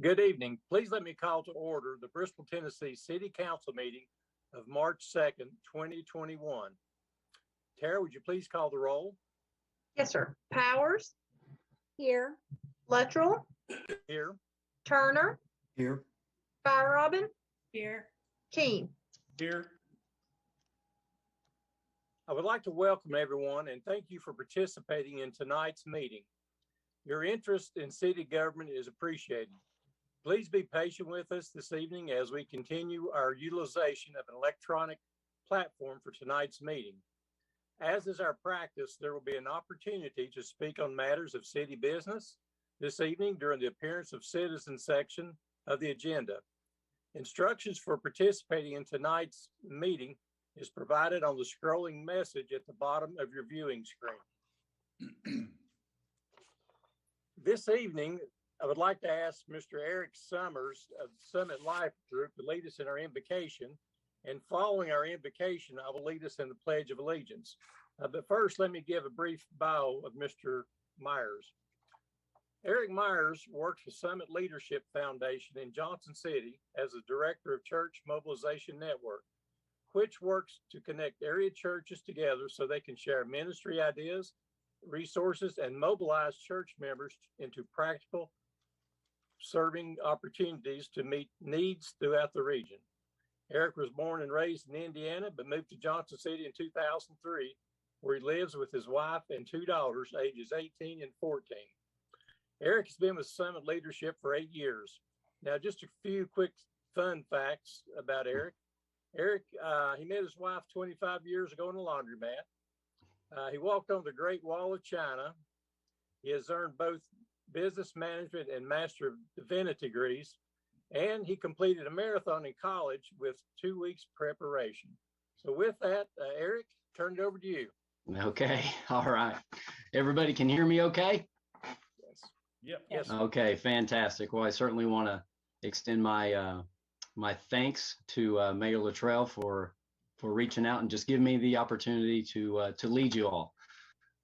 Good evening. Please let me call to order the Bristol, Tennessee City Council meeting of March 2nd, 2021. Tara, would you please call the roll? Yes, sir. Powers? Here. Luttrell? Here. Turner? Here. Fire Robin? Here. Keen? Here. I would like to welcome everyone and thank you for participating in tonight's meeting. Your interest in city government is appreciated. Please be patient with us this evening as we continue our utilization of an electronic platform for tonight's meeting. As is our practice, there will be an opportunity to speak on matters of city business this evening during the appearance of citizen section of the agenda. Instructions for participating in tonight's meeting is provided on the scrolling message at the bottom of your viewing screen. This evening, I would like to ask Mr. Eric Summers of Summit Life Group to lead us in our invocation. And following our invocation, I will lead us in the Pledge of Allegiance. But first, let me give a brief bio of Mr. Myers. Eric Myers works for Summit Leadership Foundation in Johnson City as the Director of Church Mobilization Network, which works to connect area churches together so they can share ministry ideas, resources, and mobilize church members into practical serving opportunities to meet needs throughout the region. Eric was born and raised in Indiana, but moved to Johnson City in 2003, where he lives with his wife and two daughters, ages 18 and 14. Eric has been with Summit Leadership for 8 years. Now, just a few quick fun facts about Eric. Eric, he met his wife 25 years ago in a laundromat. He walked on the Great Wall of China. He has earned both business management and Master of Divinity degrees, and he completed a marathon in college with 2 weeks preparation. So with that, Eric, turn it over to you. Okay. All right. Everybody can hear me okay? Yes. Yep. Yes. Okay, fantastic. Well, I certainly want to extend my my thanks to Mayor Luttrell for reaching out and just giving me the opportunity to lead you all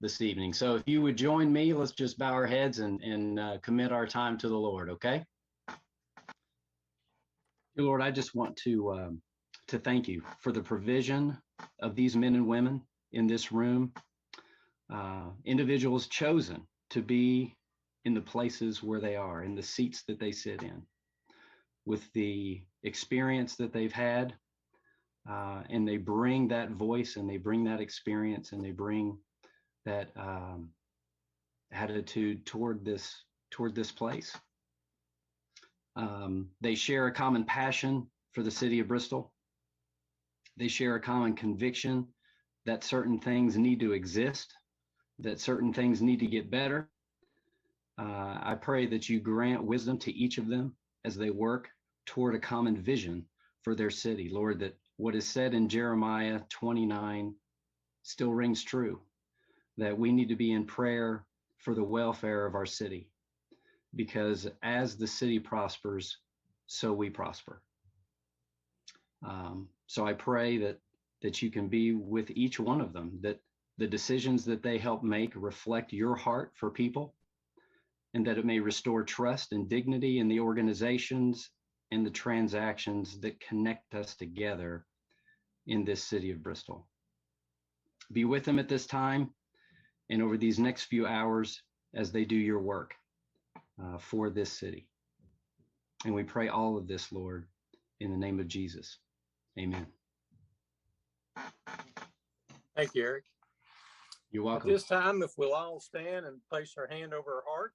this evening. So if you would join me, let's just bow our heads and commit our time to the Lord, okay? Dear Lord, I just want to thank you for the provision of these men and women in this room, individuals chosen to be in the places where they are, in the seats that they sit in, with the experience that they've had, and they bring that voice and they bring that experience and they bring that attitude toward this place. They share a common passion for the city of Bristol. They share a common conviction that certain things need to exist, that certain things need to get better. I pray that you grant wisdom to each of them as they work toward a common vision for their city. Lord, that what is said in Jeremiah 29 still rings true, that we need to be in prayer for the welfare of our city, because as the city prospers, so we prosper. So I pray that you can be with each one of them, that the decisions that they help make reflect your heart for people, and that it may restore trust and dignity in the organizations and the transactions that connect us together in this city of Bristol. Be with them at this time and over these next few hours as they do your work for this city. And we pray all of this, Lord, in the name of Jesus. Amen. Thank you, Eric. You're welcome. At this time, if we'll all stand and place our hand over our heart.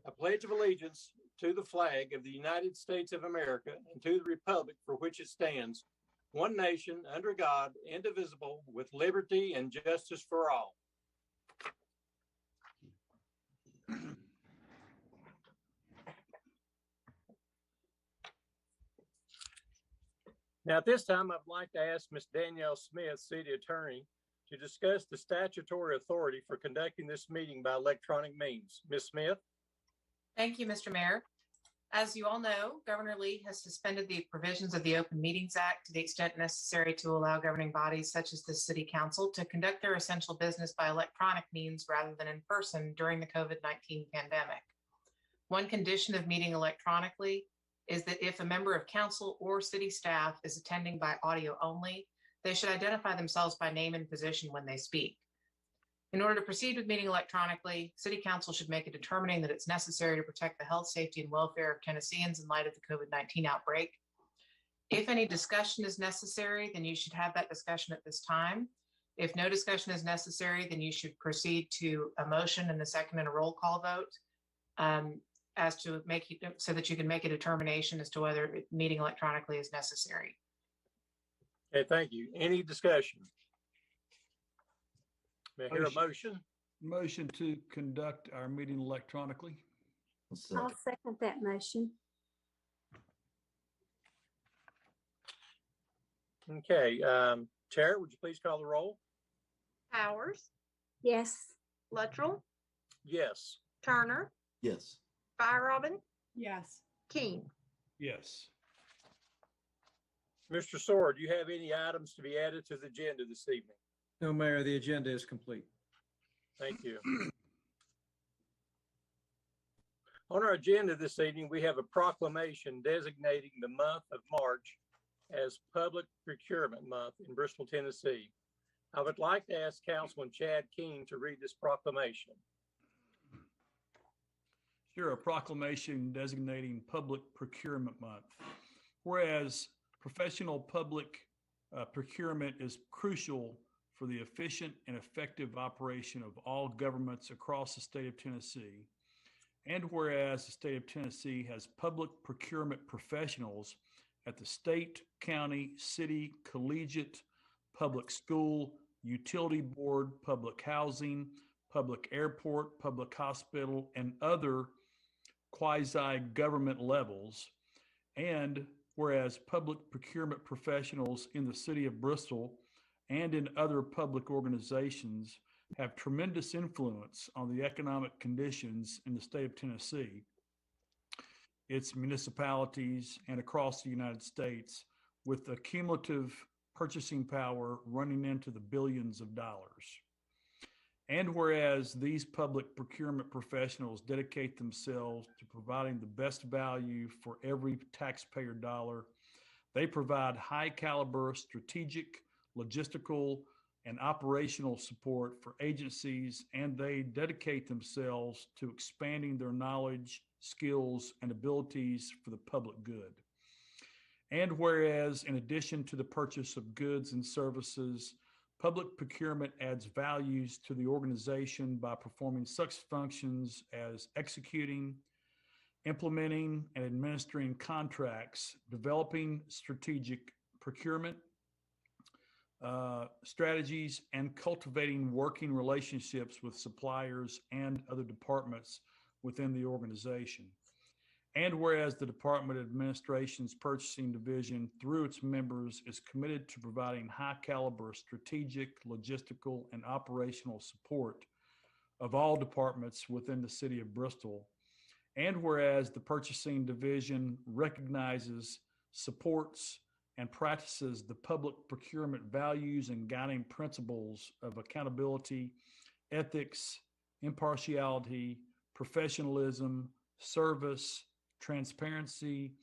I pledge of allegiance to the flag of the United States of America and to the republic for which it stands, one nation, under God, indivisible, with liberty and justice for all. Now, at this time, I'd like to ask Ms. Danielle Smith, City Attorney, to discuss the statutory authority for conducting this meeting by electronic means. Ms. Smith? Thank you, Mr. Mayor. As you all know, Governor Lee has suspended the provisions of the Open Meetings Act to the extent necessary to allow governing bodies such as the City Council to conduct their essential business by electronic means rather than in person during the COVID-19 pandemic. One condition of meeting electronically is that if a member of council or city staff is attending by audio only, they should identify themselves by name and position when they speak. In order to proceed with meeting electronically, City Council should make a determining that it's necessary to protect the health, safety, and welfare of Tennesseans in light of the COVID-19 outbreak. If any discussion is necessary, then you should have that discussion at this time. If no discussion is necessary, then you should proceed to a motion and a second and a roll call vote so that you can make a determination as to whether meeting electronically is necessary. Okay, thank you. Any discussion? May I hear a motion? Motion to conduct our meeting electronically. I'll second that motion. Okay, Tara, would you please call the roll? Powers, Yes. Luttrell, Yes. Turner, Yes. Robin, Yes. King. Yes. Mr. Sword, do you have any items to be added to the agenda this evening? No, Mayor, the agenda is complete. Thank you. On our agenda this evening, we have a proclamation designating the month of March as Public Procurement Month in Bristol, Tennessee. I would like to ask Councilman Chad King to read this proclamation. Sure, a proclamation designating Public Procurement Month. Whereas professional public procurement is crucial for the efficient and effective operation of all governments across the state of Tennessee. And whereas the state of Tennessee has public procurement professionals at the state, county, city, collegiate, public school, utility board, public housing, public airport, public hospital, and other quasi-government levels. And whereas public procurement professionals in the city of Bristol and in other public organizations have tremendous influence on the economic conditions in the state of Tennessee, its municipalities, and across the United States, with a cumulative purchasing power running into the billions of dollars. And whereas these public procurement professionals dedicate themselves to providing the best value for every taxpayer dollar, they provide high caliber strategic, logistical, and operational support for agencies, and they dedicate themselves to expanding their knowledge, skills, and abilities for the public good. And whereas, in addition to the purchase of goods and services, public procurement adds values to the organization by performing such functions as executing, implementing, and administering contracts, developing strategic procurement strategies, and cultivating working relationships with suppliers and other departments within the organization. And whereas the Department of Administration's Purchasing Division, through its members, is committed to providing high caliber strategic, logistical, and operational support of all departments within the city of Bristol. And whereas the Purchasing Division recognizes, supports, and practices the public procurement values and guiding principles of accountability, ethics, impartiality, professionalism, service, transparency,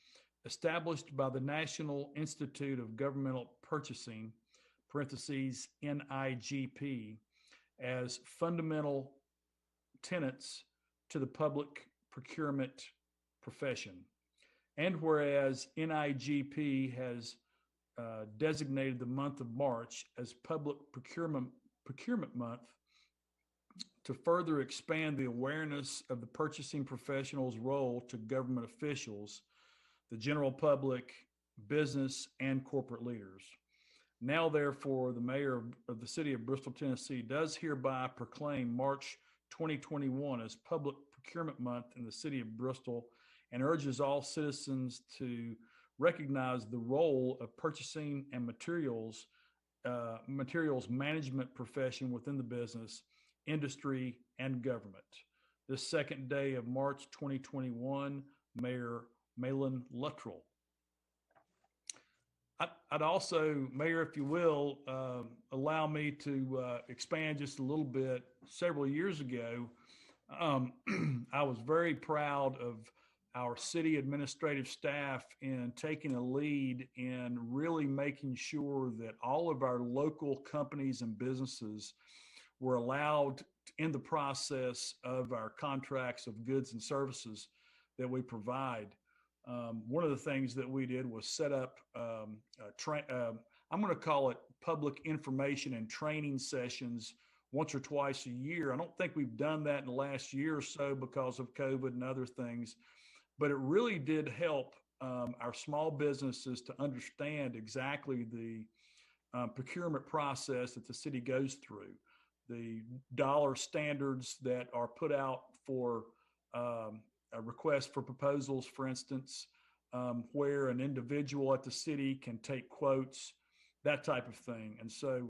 established by the National Institute of Governmental Purchasing, parentheses, NIGP, as fundamental tenets to the public procurement profession. And whereas NIGP has designated the month of March as Public Procurement Month to further expand the awareness of the purchasing professional's role to government officials, the general public, business, and corporate leaders. Now, therefore, the mayor of the city of Bristol, Tennessee, does hereby proclaim March 2021 as Public Procurement Month in the city of Bristol, and urges all citizens to recognize the role of purchasing and materials management profession within the business, industry, and government. This second day of March 2021, Mayor Malin Luttrell. I'd also, Mayor, if you will, allow me to expand just a little bit. Several years ago, I was very proud of our city administrative staff in taking a lead in really making sure that all of our local companies and businesses were allowed in the process of our contracts of goods and services that we provide. One of the things that we did was set up, I'm going to call it public information and training sessions once or twice a year. I don't think we've done that in the last year or so because of COVID and other things, but it really did help our small businesses to understand exactly the procurement process that the city goes through, the dollar standards that are put out for a request for proposals, for instance, where an individual at the city can take quotes, that type of thing. And so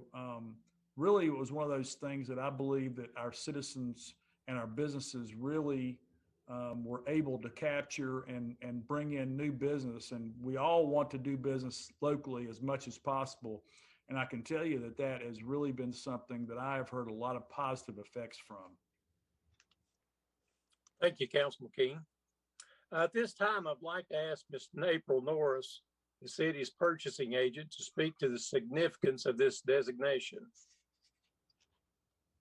really it was one of those things that I believe that our citizens and our businesses really were able to capture and bring in new business. And we all want to do business locally as much as possible. And I can tell you that that has really been something that I have heard a lot of positive effects from. Thank you, Councilman King. At this time, I'd like to ask Ms. April Norris, the city's purchasing agent, to speak to the significance of this designation.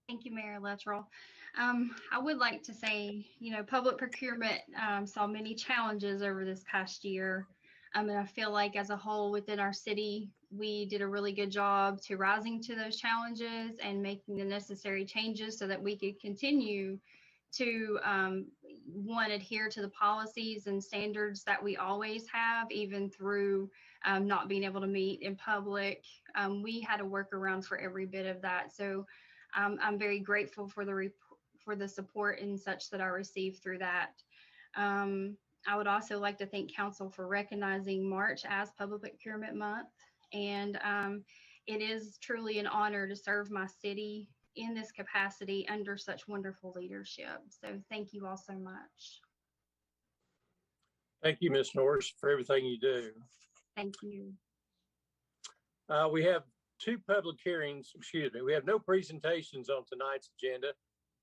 Thank you, Mayor Luttrell. I would like to say, public procurement saw many challenges over this past year. And I feel like as a whole within our city, we did a really good job to rising to those challenges and making the necessary changes so that we could continue to, adhere to the policies and standards that we always have, even through not being able to meet in public. We had a workaround for every bit of that. So I'm very grateful for the support and such that I received through that. I would also like to thank Council for recognizing March as Public Procurement Month. And it is truly an honor to serve my city in this capacity under such wonderful leadership. So thank you all so much. Thank you, Ms. Norris, for everything you do. Thank you. We have two public hearings, we have no presentations on tonight's agenda,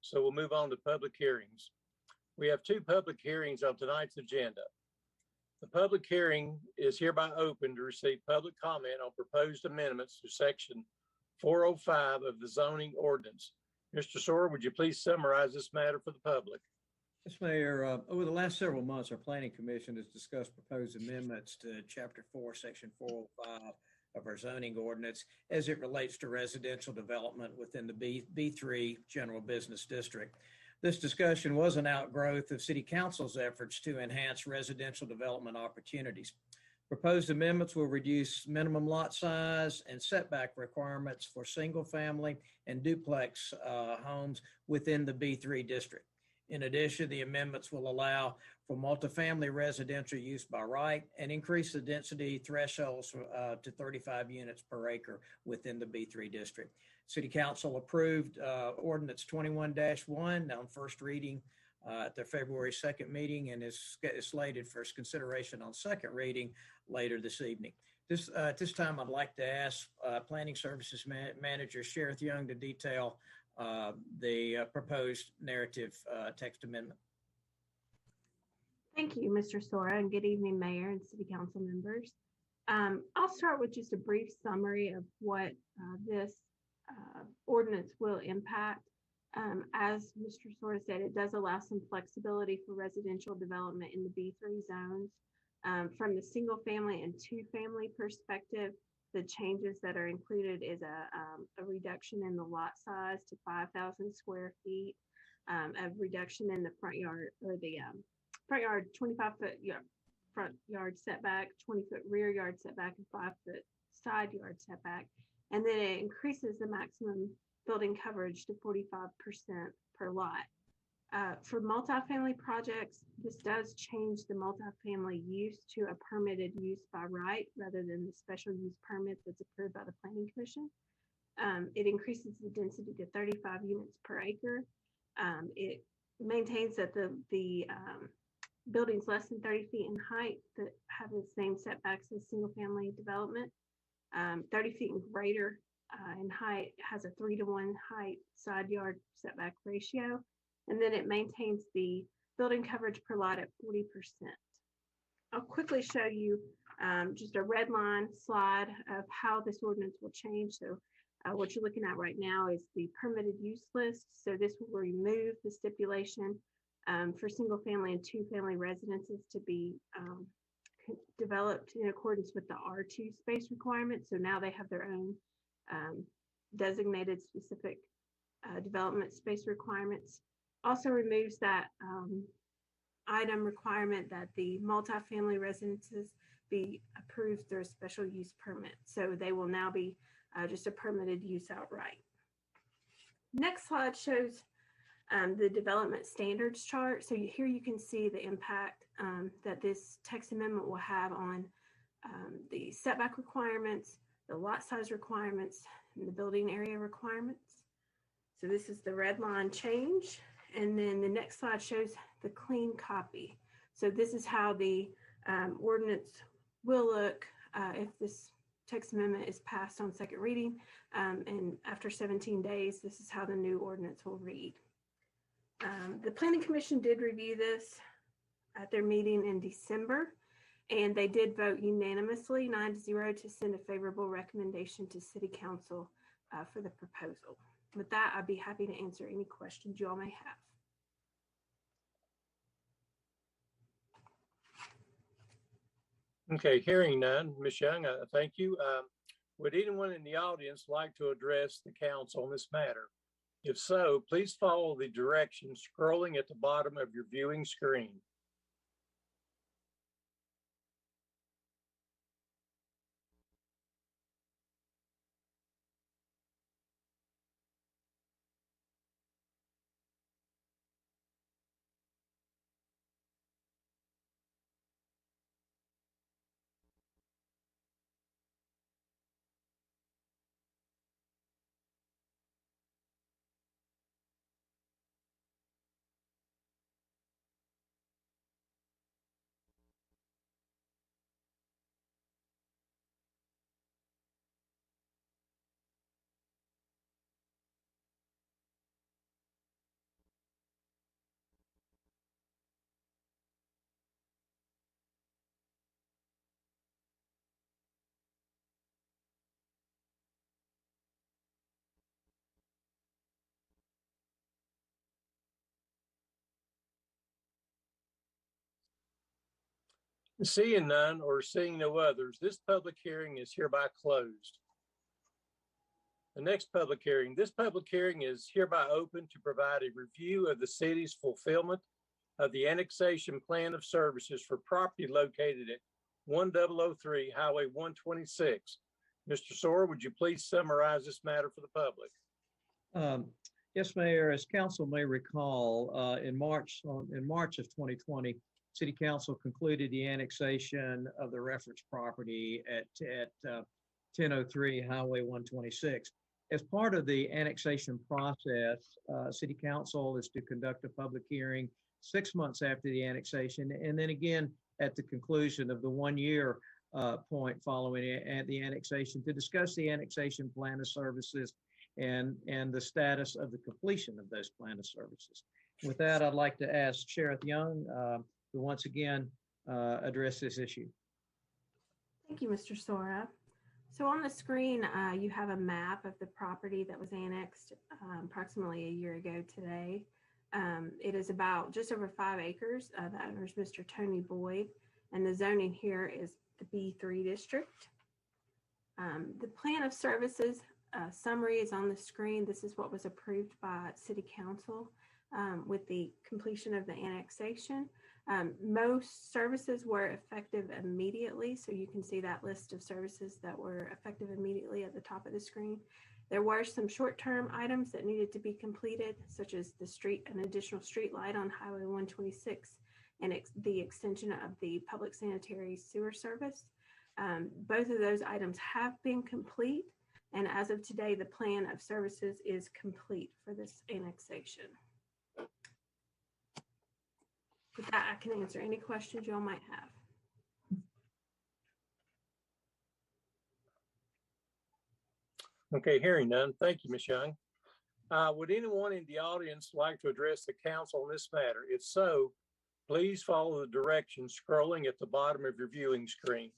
so we'll move on to public hearings. We have two public hearings on tonight's agenda. The public hearing is hereby open to receive public comment on proposed amendments to section 405 of the zoning ordinance. Mr. Sawyer, would you please summarize this matter for the public? Yes, Mayor. Over the last several months, our Planning Commission has discussed proposed amendments to Chapter 4, Section 405 of our zoning ordinance as it relates to residential development within the B3 General Business District. This discussion was an outgrowth of City Council's efforts to enhance residential development opportunities. Proposed amendments will reduce minimum lot size and setback requirements for single family and duplex homes within the B3 district. In addition, the amendments will allow for multifamily residential use by right and increase the density thresholds to 35 units per acre within the B3 district. City Council approved Ordinance 21-1 on first reading at their February 2nd meeting and is slated for consideration on second reading later this evening. At this time, I'd like to ask Planning Services Manager Sheriff Young to detail the proposed narrative text amendment. Thank you, Mr. Sora, and good evening, Mayor and City Council members. I'll start with just a brief summary of what this ordinance will impact. As Mr. Sora said, it does allow some flexibility for residential development in the B3 zones. From the single family and two family perspective, the changes that are included is a reduction in the lot size to 5,000 square feet, a reduction in the front yard or the front yard 25-foot front yard setback, 20-foot rear yard setback, and 5-foot side yard setback. And then it increases the maximum building coverage to 45% per lot. For multifamily projects, this does change the multifamily use to a permitted use by right rather than the special use permit that's approved by the Planning Commission. It increases the density to 35 units per acre. It maintains that the buildings less than 30 feet in height that have the same setbacks as single-family development. 30 feet and greater in height has a 3-to-1 height side yard setback ratio. And then it maintains the building coverage per lot at 40%. I'll quickly show you just a red line slide of how this ordinance will change. So what you're looking at right now is the permitted use list. So this will remove the stipulation for single family and 2-family residences to be developed in accordance with the R2 space requirement. So now they have their own designated specific development space requirements. Also removes that item requirement that the multifamily residences be approved through a special use permit. So they will now be just a permitted use outright. Next slide shows the development standards chart. So here you can see the impact that this text amendment will have on the setback requirements, the lot size requirements, and the building area requirements. So this is the red line change. And then the next slide shows the clean copy. So this is how the ordinance will look if this text amendment is passed on second reading. And after 17 days, this is how the new ordinance will read. The Planning Commission did review this at their meeting in December, and they did vote unanimously 9-0 to send a favorable recommendation to City Council for the proposal. With that, I'd be happy to answer any questions you all may have. Okay, hearing none, Ms. Young, thank you. Would anyone in the audience like to address the council on this matter? If so, please follow the directions scrolling at the bottom of your viewing screen. Seeing none or seeing no others, this public hearing is hereby closed. The next public hearing. This public hearing is hereby open to provide a review of the city's fulfillment of the annexation plan of services for property located at 1003 Highway 126. Mr. Soar, would you please summarize this matter for the public? Yes, Mayor. As council may recall, in March of 2020, City Council concluded the annexation of the reference property at 1003 Highway 126. As part of the annexation process, City Council is to conduct a public hearing 6 months after the annexation, and then again at the conclusion of the 1-year point following the annexation to discuss the annexation plan of services and the status of the completion of those plan of services. With that, I'd like to ask Sheriff Young to once again address this issue. Thank you, Mr. Sora. So on the screen, you have a map of the property that was annexed approximately a year ago today. It is about just over 5 acres. The owner is Mr. Tony Boyd, and the zoning here is the B3 district. The plan of services summary is on the screen. This is what was approved by City Council with the completion of the annexation. Most services were effective immediately, so you can see that list of services that were effective immediately at the top of the screen. There were some short-term items that needed to be completed, such as an additional street light on Highway 126 and the extension of the public sanitary sewer service. Both of those items have been complete, and as of today, the plan of services is complete for this annexation. With that, I can answer any questions y'all might have. Okay, hearing none. Thank you, Ms. Young. Would anyone in the audience like to address the council on this matter? If so, please follow the directions scrolling at the bottom of your viewing screen.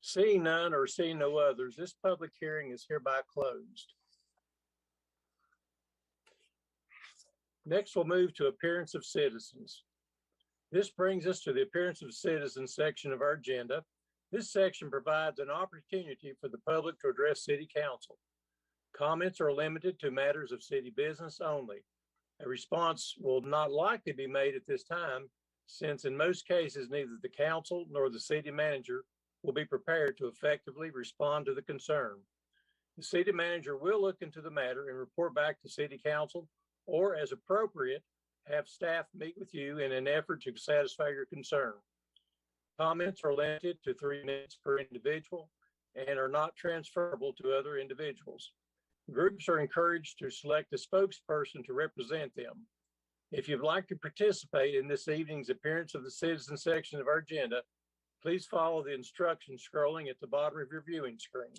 Seeing none or seeing no others, this public hearing is hereby closed. Next, we'll move to appearance of citizens. This brings us to the appearance of citizens section of our agenda. This section provides an opportunity for the public to address City Council. Comments are limited to matters of city business only. A response will not likely be made at this time, since in most cases, neither the council nor the city manager will be prepared to effectively respond to the concern. The city manager will look into the matter and report back to City Council, or as appropriate, have staff meet with you in an effort to satisfy your concern. Comments are limited to 3 minutes per individual and are not transferable to other individuals. Groups are encouraged to select a spokesperson to represent them. If you'd like to participate in this evening's appearance of the citizen section of our agenda, please follow the instructions scrolling at the bottom of your viewing screen.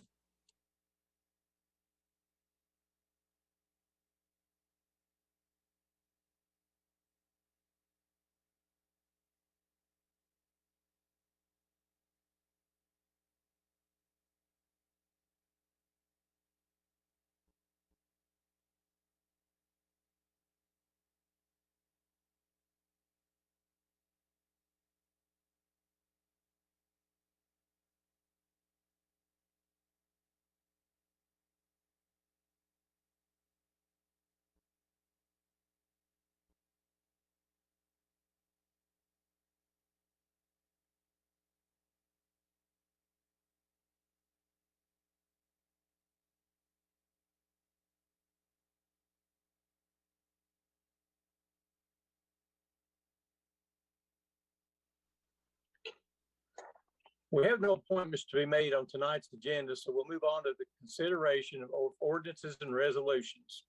We have no appointments to be made on tonight's agenda, so we'll move on to the consideration of ordinances and resolutions.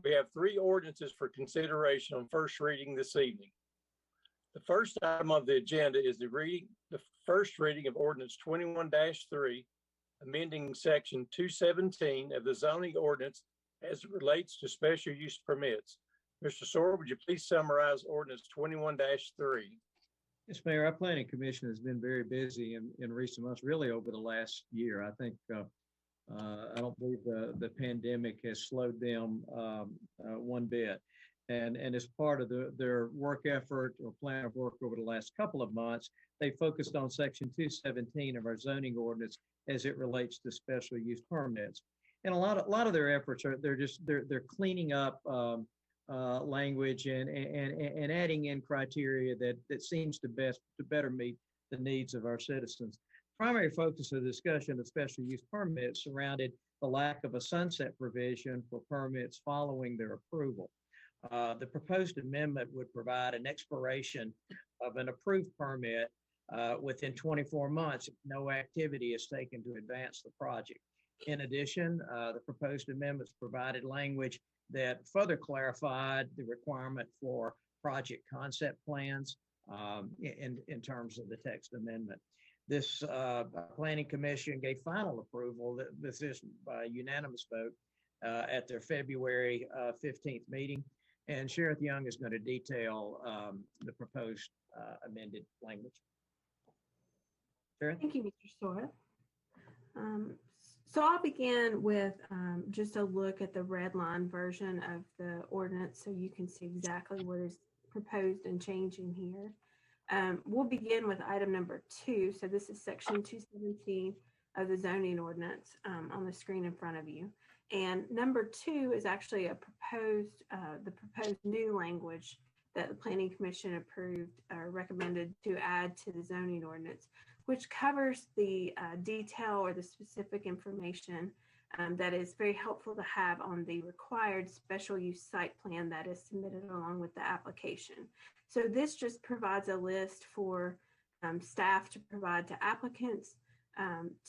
We have 3 ordinances for consideration on first reading this evening. The first item of the agenda is the first reading of ordinance 21-3, amending section 217 of the zoning ordinance as it relates to special use permits. Mr. Sore, would you please summarize ordinance 21-3? Yes, Mayor, our planning commission has been very busy in recent months, really over the last year. I think I don't believe the pandemic has slowed them one bit. And as part of their work effort or plan of work over the last couple of months, they focused on section 217 of our zoning ordinance as it relates to special use permits. And a lot of their efforts are they're cleaning up language and adding in criteria that seems to better meet the needs of our citizens. Primary focus of the discussion of special use permits surrounded the lack of a sunset provision for permits following their approval. The proposed amendment would provide an expiration of an approved permit within 24 months if no activity is taken to advance the project. In addition, the proposed amendments provided language that further clarified the requirement for project concept plans in terms of the text amendment. This Planning Commission gave final approval. This is by unanimous vote at their February 15th meeting. And Sheriff Young is going to detail the proposed amended language. Sheriff? Thank you, Mr. Sora. So I'll begin with just a look at the red line version of the ordinance so you can see exactly what is proposed and changing here. We'll begin with item number 2. So this is section 217 of the zoning ordinance on the screen in front of you. And number 2 is actually a the proposed new language that the Planning Commission approved or recommended to add to the zoning ordinance, which covers the detail or the specific information that is very helpful to have on the required special use site plan that is submitted along with the application. So this just provides a list for staff to provide to applicants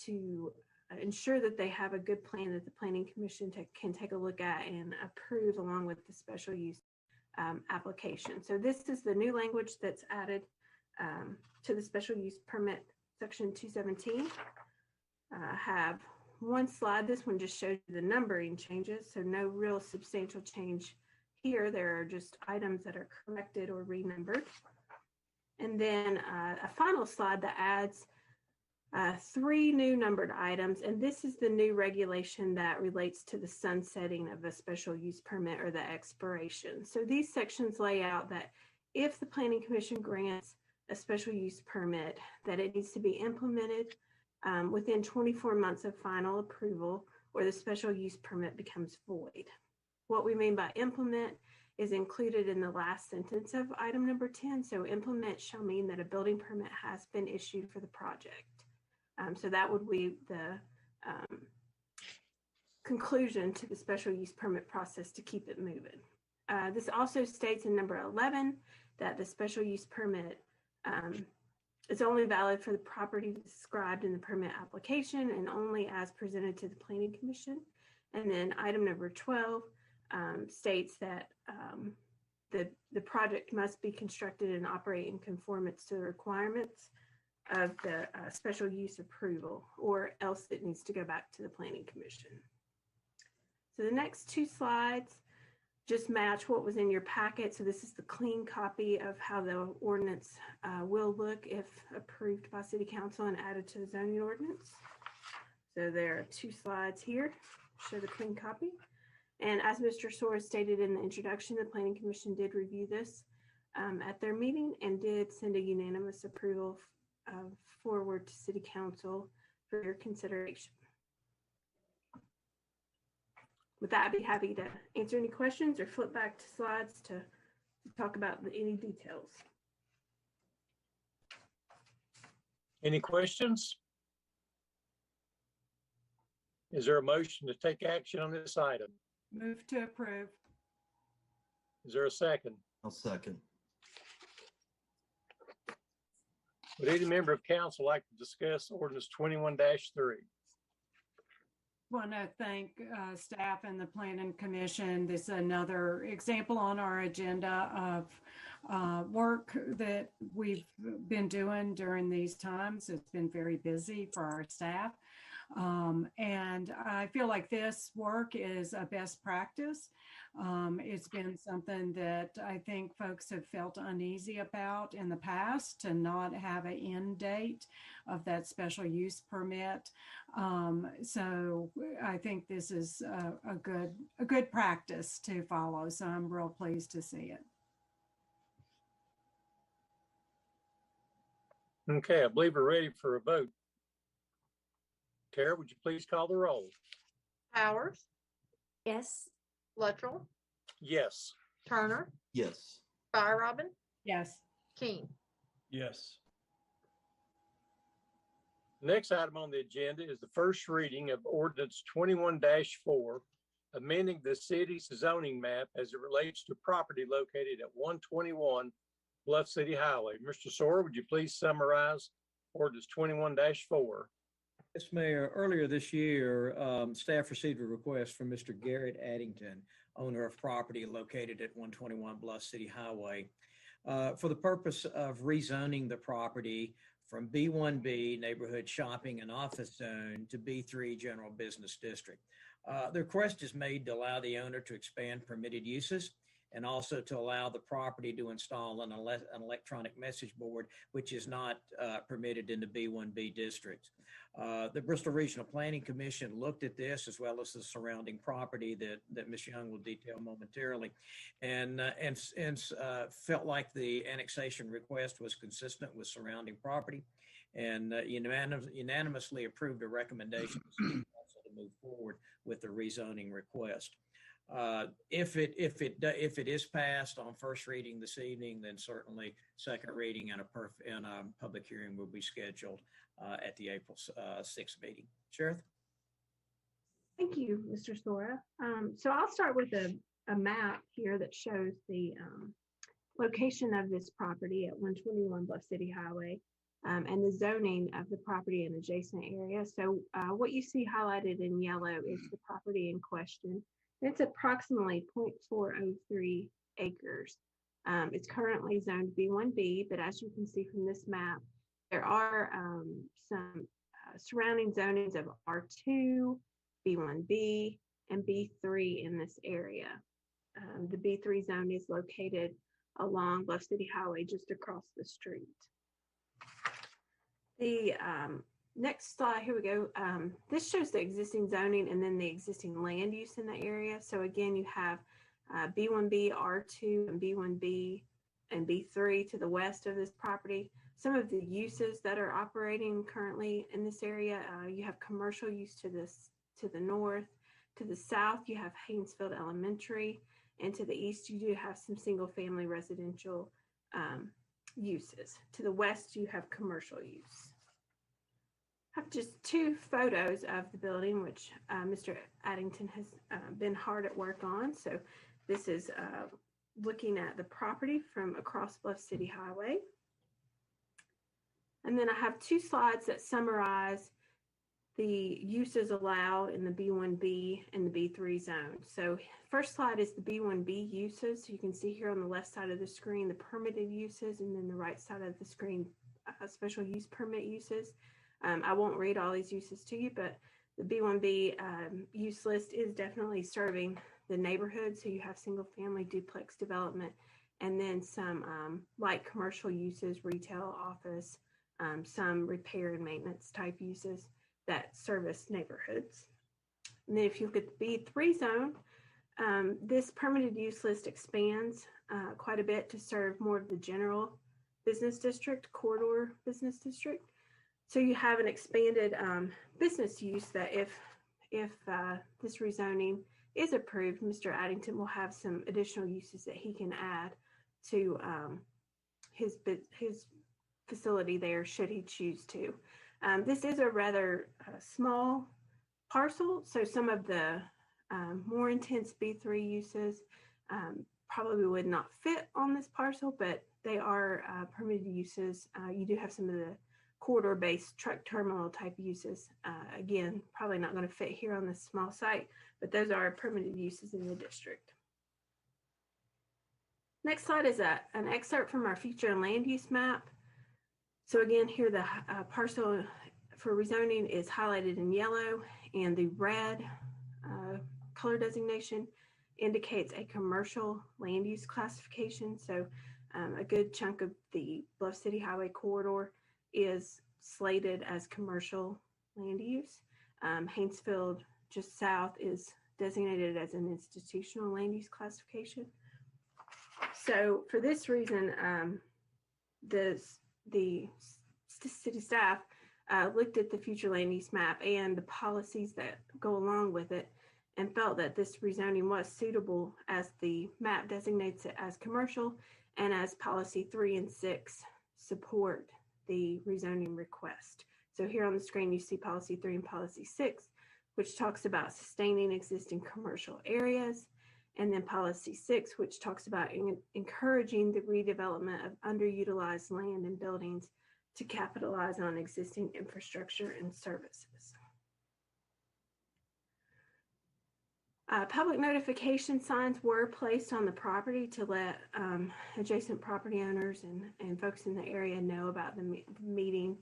to ensure that they have a good plan that the Planning Commission can take a look at and approve along with the special use application. So this is the new language that's added to the special use permit section 217. Have one slide. This one just shows you the numbering changes, so no real substantial change here. There are just items that are corrected or renumbered. And then a final slide that adds 3 new numbered items, and this is the new regulation that relates to the sunsetting of a special use permit or the expiration. So these sections lay out that if the Planning Commission grants a special use permit, that it needs to be implemented within 24 months of final approval, or the special use permit becomes void. What we mean by implement is included in the last sentence of item number 10. So implement shall mean that a building permit has been issued for the project. So that would be the conclusion to the special use permit process to keep it moving. This also states in number 11 that the special use permit is only valid for the property described in the permit application and only as presented to the Planning Commission. And then item number 12 states that the project must be constructed and operate in conformance to the requirements of the special use approval, or else it needs to go back to the Planning Commission. So the next 2 slides just match what was in your packet. So this is the clean copy of how the ordinance will look if approved by City Council and added to the zoning ordinance. So there are 2 slides here, show the clean copy. And as Mr. Soares stated in the introduction, the Planning Commission did review this at their meeting and did send a unanimous approval forward to City Council for your consideration. With that, I'd be happy to answer any questions or flip back to slides to talk about any details. Any questions? Is there a motion to take action on this item? Move to approve. Is there a second? I'll second. Would any member of council like to discuss ordinance 21-3? Want to thank staff and the Planning Commission. This is another example on our agenda of work that we've been doing during these times. It's been very busy for our staff. And I feel like this work is a best practice. It's been something that I think folks have felt uneasy about in the past, to not have an end date of that special use permit. So I think this is a good practice to follow. So I'm real pleased to see it. Okay, I believe we're ready for a vote. Tara, would you please call the roll? Powers, Yes. Luttrell, Yes. Turner, Yes. Robin, Yes. King. Yes. Next item on the agenda is the first reading of ordinance 21-4, amending the city's zoning map as it relates to property located at 121 Bluff City Highway. Mr. Sora, would you please summarize ordinance 21-4? Yes, Mayor. Earlier this year, staff received a request from Mr. Garrett Addington, owner of property located at 121 Bluff City Highway, for the purpose of rezoning the property from B1B Neighborhood Shopping and Office Zone to B3 General Business District. The request is made to allow the owner to expand permitted uses and also to allow the property to install an electronic message board, which is not permitted in the B1B district. The Bristol Regional Planning Commission looked at this as well as the surrounding property that Ms. Young will detail momentarily, and felt like the annexation request was consistent with surrounding property, and unanimously approved a recommendation to City Council to move forward with the rezoning request. If it is passed on first reading this evening, then certainly second reading and a public hearing will be scheduled at the April 6th meeting. Sheriff? Thank you, Mr. Sora. So I'll start with a map here that shows the location of this property at 121 Bluff City Highway and the zoning of the property in adjacent areas. So what you see highlighted in yellow is the property in question. It's approximately 0.403 acres. It's currently zoned B1B, but as you can see from this map, there are some surrounding zonings of R2, B1B, and B3 in this area. The B3 zone is located along Bluff City Highway just across the street. The next slide, here we go. This shows the existing zoning and then the existing land use in the area. So again, you have B1B, R2, and B1B and B3 to the west of this property. Some of the uses that are operating currently in this area, you have commercial use to the north. To the south, you have Haynesfield Elementary, and to the east, you do have some single-family residential uses. To the west, you have commercial use. I have just two photos of the building, which Mr. Addington has been hard at work on. So this is looking at the property from across Bluff City Highway. And then I have two slides that summarize the uses allowed in the B1B and the B3 zone. So first slide is the B1B uses. So you can see here on the left side of the screen, the permitted uses, and then the right side of the screen, special use permit uses. I won't read all these uses to you, but the B1B use list is definitely serving the neighborhood. So you have single family duplex development, and then some light commercial uses, retail, office, some repair and maintenance type uses that service neighborhoods. And then if you look at the B3 zone, this permitted use list expands quite a bit to serve more of the general business district, corridor business district. So you have an expanded business use that if this rezoning is approved, Mr. Addington will have some additional uses that he can add to his facility there should he choose to. This is a rather small parcel, so some of the more intense B3 uses probably would not fit on this parcel, but they are permitted uses. You do have some of the corridor-based truck terminal type uses. Again, probably not going to fit here on this small site, but those are permitted uses in the district. Next slide is an excerpt from our future and land use map. So again, here the parcel for rezoning is highlighted in yellow, and the red color designation indicates a commercial land use classification. So a good chunk of the Bluff City Highway corridor is slated as commercial land use. Haynesfield just south is designated as an institutional land use classification. So for this reason, the city staff looked at the future land use map and the policies that go along with it and felt that this rezoning was suitable as the map designates it as commercial, and as policy 3 and 6 support the rezoning request. So here on the screen, you see policy 3 and policy 6, which talks about sustaining existing commercial areas, and then policy 6, which talks about encouraging the redevelopment of underutilized land and buildings to capitalize on existing infrastructure and services. Public notification signs were placed on the property to let adjacent property owners and folks in the area know about the meeting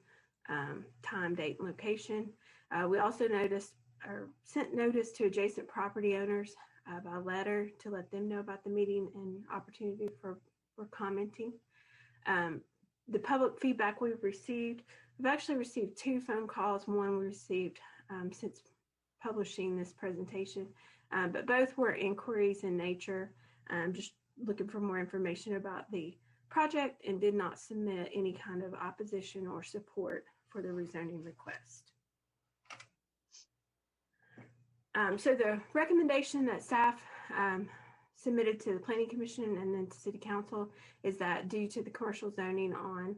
time, date, and location. We also sent notice to adjacent property owners by letter to let them know about the meeting and opportunity for commenting. The public feedback we've actually received 2 phone calls. One we received since publishing this presentation, but both were inquiries in nature, just looking for more information about the project, and did not submit any kind of opposition or support for the rezoning request. So the recommendation that staff submitted to the Planning Commission and then to City Council is that due to the commercial zoning on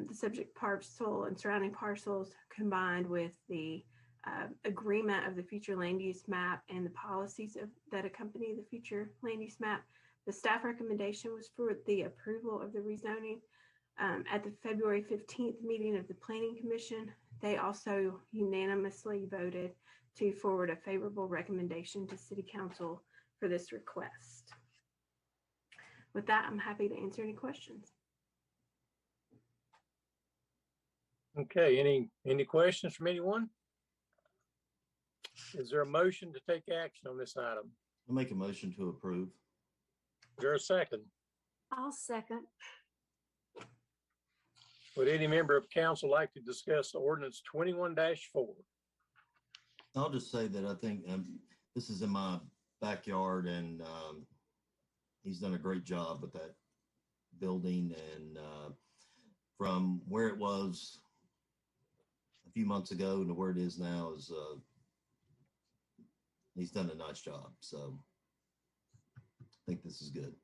the subject parcel and surrounding parcels, combined with the agreement of the future land use map and the policies that accompany the future land use map, the staff recommendation was for the approval of the rezoning. At the February 15th meeting of the Planning Commission, they also unanimously voted to forward a favorable recommendation to City Council for this request. With that, I'm happy to answer any questions. Okay, any questions from anyone? Is there a motion to take action on this item? I'll make a motion to approve. Is there a second? I'll second. Would any member of council like to discuss ordinance 21-4? I'll just say that I think this is in my backyard, and he's done a great job with that building, and from where it was a few months ago to where it is now is he's done a nice job. So I think this is good.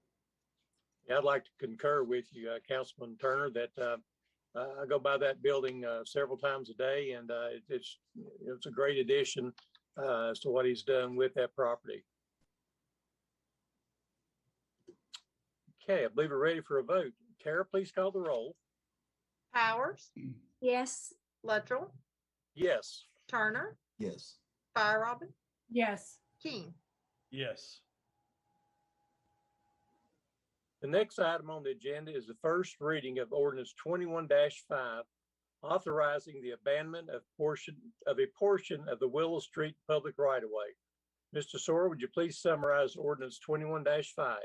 Yeah, I'd like to concur with you, Councilman Turner, that I go by that building several times a day, and it's a great addition as to what he's done with that property. Okay, I believe we're ready for a vote. Tara, please call the roll. Powers, Yes. Luttrell, Yes. Turner, Yes. Fire Robin, Yes. King. Yes. The next item on the agenda is the first reading of ordinance 21-5, authorizing the abandonment of a portion of the Willow Street public right-of-way. Mr. Sora, would you please summarize ordinance 21-5?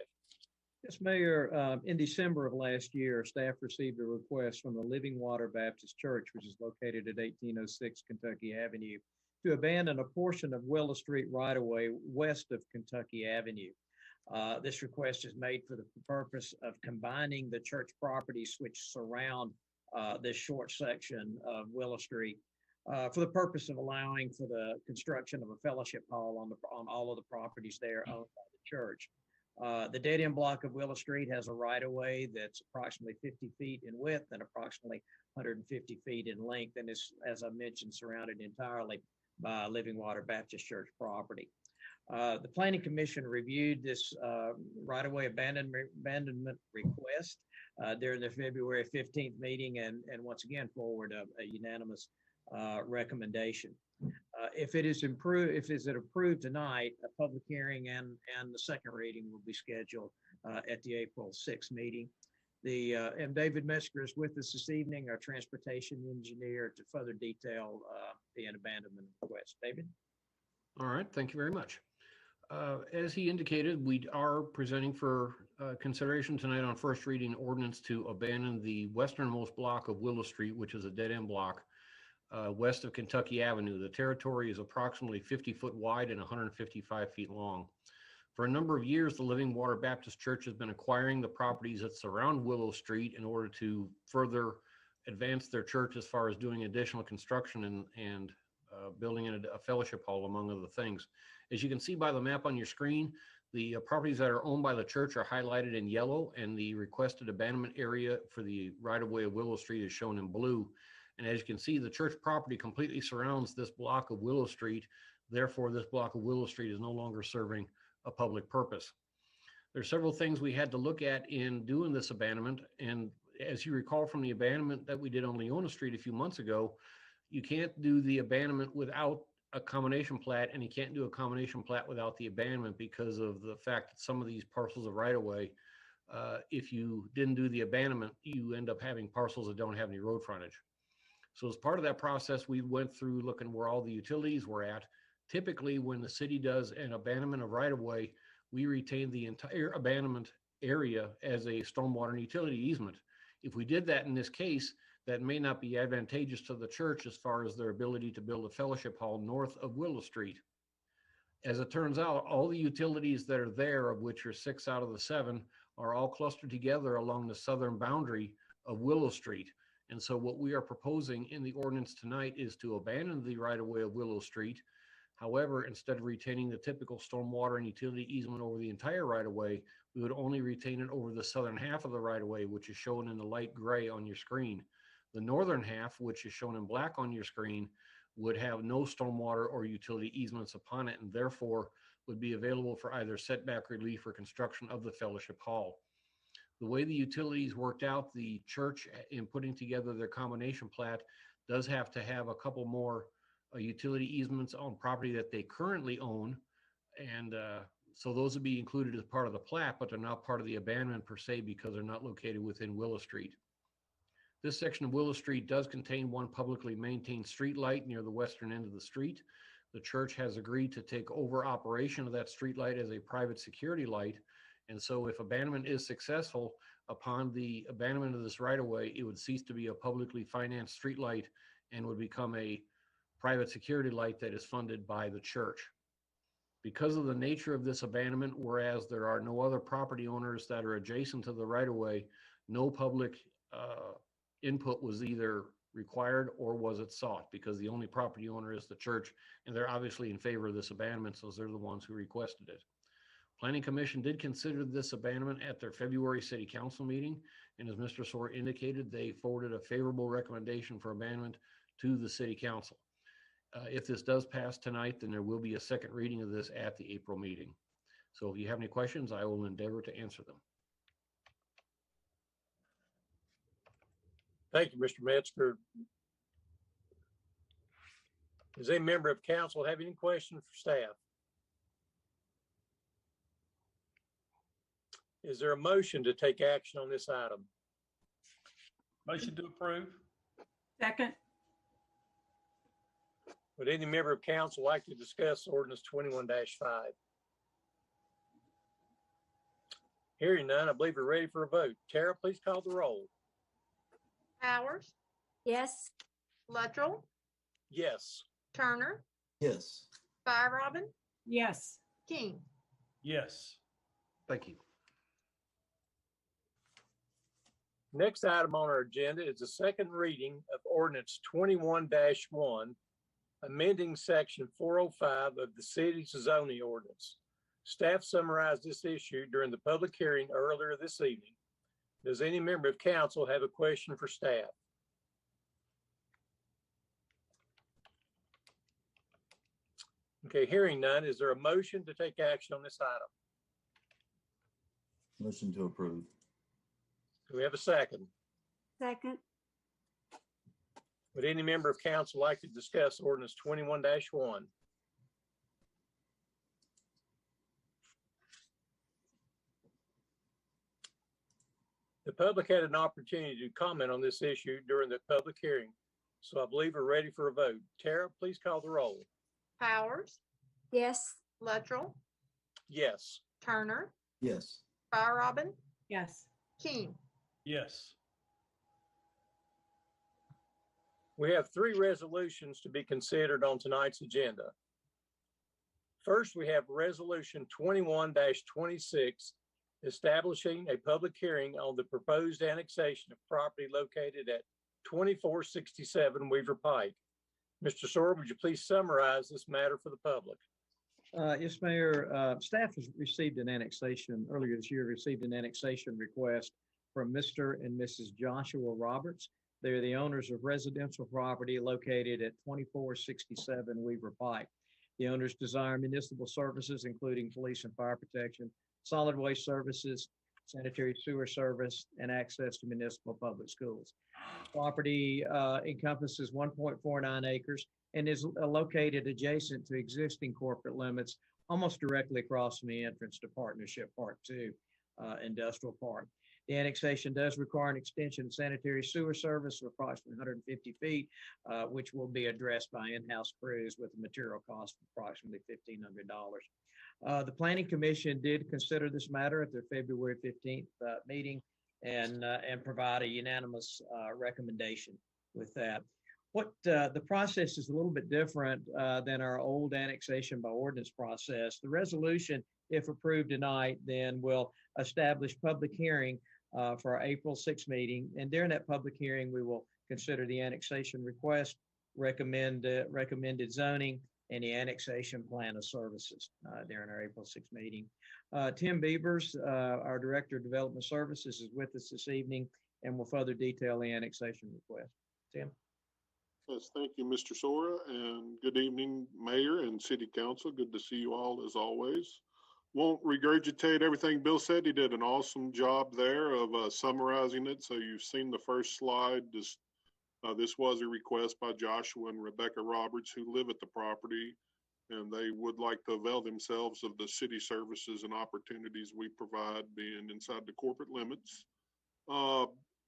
Yes, Mayor, in December of last year, staff received a request from the Living Water Baptist Church, which is located at 1806 Kentucky Avenue, to abandon a portion of Willow Street right-of-way west of Kentucky Avenue. This request is made for the purpose of combining the church properties which surround this short section of Willow Street for the purpose of allowing for the construction of a fellowship hall on all of the properties there owned by the church. The dead end block of Willow Street has a right-of-way that's approximately 50 feet in width and approximately 150 feet in length, and is, as I mentioned, surrounded entirely by Living Water Baptist Church property. The Planning Commission reviewed this right-of-way abandonment request during the February 15th meeting, and once again forward a unanimous recommendation. If it is approved tonight, a public hearing and the second reading will be scheduled at the April 6th meeting. And David Metzger is with us this evening, our transportation engineer, to further detail the abandonment request. David? All right, thank you very much. As he indicated, we are presenting for consideration tonight on first reading ordinance to abandon the westernmost block of Willow Street, which is a dead end block west of Kentucky Avenue. The territory is approximately 50 foot wide and 155 feet long. For a number of years, the Living Water Baptist Church has been acquiring the properties that surround Willow Street in order to further advance their church as far as doing additional construction and building in a fellowship hall, among other things. As you can see by the map on your screen, the properties that are owned by the church are highlighted in yellow, and the requested abandonment area for the right-of-way of Willow Street is shown in blue. And as you can see, the church property completely surrounds this block of Willow Street. Therefore, this block of Willow Street is no longer serving a public purpose. There's several things we had to look at in doing this abandonment. And as you recall from the abandonment that we did on Leona Street a few months ago, you can't do the abandonment without a combination plat, and he can't do a combination plat without the abandonment because of the fact that some of these parcels of right of way, if you didn't do the abandonment, you end up having parcels that don't have any road frontage. So as part of that process, we went through looking where all the utilities were at. Typically, when the city does an abandonment of right of way, we retain the entire abandonment area as a stormwater and utility easement. If we did that in this case, that may not be advantageous to the church as far as their ability to build a fellowship hall north of Willow Street. As it turns out, all the utilities that are there, of which are 6 out of the 7, are all clustered together along the southern boundary of Willow Street. And so what we are proposing in the ordinance tonight is to abandon the right-of-way of Willow Street. However, instead of retaining the typical stormwater and utility easement over the entire right-of-way, we would only retain it over the southern half of the right-of-way, which is shown in the light gray on your screen. The northern half, which is shown in black on your screen, would have no stormwater or utility easements upon it, and therefore would be available for either setback relief or construction of the fellowship hall. The way the utilities worked out, the church, in putting together their combination plat, does have to have a couple more utility easements on property that they currently own. And so those would be included as part of the plat, but they're not part of the abandonment per se because they're not located within Willow Street. This section of Willow Street does contain one publicly maintained street light near the western end of the street. The church has agreed to take over operation of that street light as a private security light. And so if abandonment is successful, upon the abandonment of this right-of-way, it would cease to be a publicly financed street light and would become a private security light that is funded by the church. Because of the nature of this abandonment, whereas there are no other property owners that are adjacent to the right-of-way, no public input was either required or was it sought, because the only property owner is the church, and they're obviously in favor of this abandonment, so they're the ones who requested it. Planning Commission did consider this abandonment at their February City Council meeting, and as Mr. Soar indicated, they forwarded a favorable recommendation for abandonment to the City Council. If this does pass tonight, then there will be a second reading of this at the April meeting. So if you have any questions, I will endeavor to answer them. Thank you, Mr. Metzger. Does any member of council have any questions for staff? Is there a motion to take action on this item? Motion to approve. Second. Would any member of council like to discuss ordinance 21-5? Hearing none, I believe we're ready for a vote. Tara, please call the roll. Powers, Yes. Luttrell, Yes. Turner, Yes. Fire Robin, Yes. King. Yes. Thank you. Next item on our agenda is the second reading of ordinance 21-1, amending section 405 of the city's zoning ordinance. Staff summarized this issue during the public hearing earlier this evening. Does any member of council have a question for staff? Okay, hearing none, is there a motion to take action on this item? Motion to approve. Do we have a second? Second. Would any member of council like to discuss ordinance 21-1? The public had an opportunity to comment on this issue during the public hearing, so I believe we're ready for a vote. Tara, please call the roll. Powers, Yes. Luttrell, Yes. Turner, Yes. Fire Robin, Yes. King. Yes. We have 3 resolutions to be considered on tonight's agenda. First, we have Resolution 21-26, establishing a public hearing on the proposed annexation of property located at 2467 Weaver Pike. Mr. Soar, would you please summarize this matter for the public? Yes, Mayor. Staff has received an annexation earlier this year, received an annexation request from Mr. and Mrs. Joshua Roberts. They're the owners of residential property located at 2467 Weaver Pike. The owners desire municipal services, including police and fire protection, solid waste services, sanitary sewer service, and access to municipal public schools. Property encompasses 1.49 acres and is located adjacent to existing corporate limits, almost directly across from the entrance to Partnership Park 2 Industrial Park. The annexation does require an extension of sanitary sewer service of approximately 150 feet, which will be addressed by in-house crews with a material cost of approximately $1,500. The Planning Commission did consider this matter at their February 15th meeting and provide a unanimous recommendation with that. What the process is a little bit different than our old annexation by ordinance process. The resolution, if approved tonight, then will establish public hearing for our April 6th meeting. And during that public hearing, we will consider the annexation request, recommended zoning, and the annexation plan of services during our April 6th meeting. Tim Beavers, our Director of Development Services, is with us this evening and will further detail the annexation request. Tim? Yes, thank you, Mr. Sora, and good evening, Mayor and City Council. Good to see you all as always. Won't regurgitate everything Bill said. He did an awesome job there of summarizing it. So you've seen the first slide. This was a request by Joshua and Rebecca Roberts, who live at the property, and they would like to avail themselves of the city services and opportunities we provide being inside the corporate limits.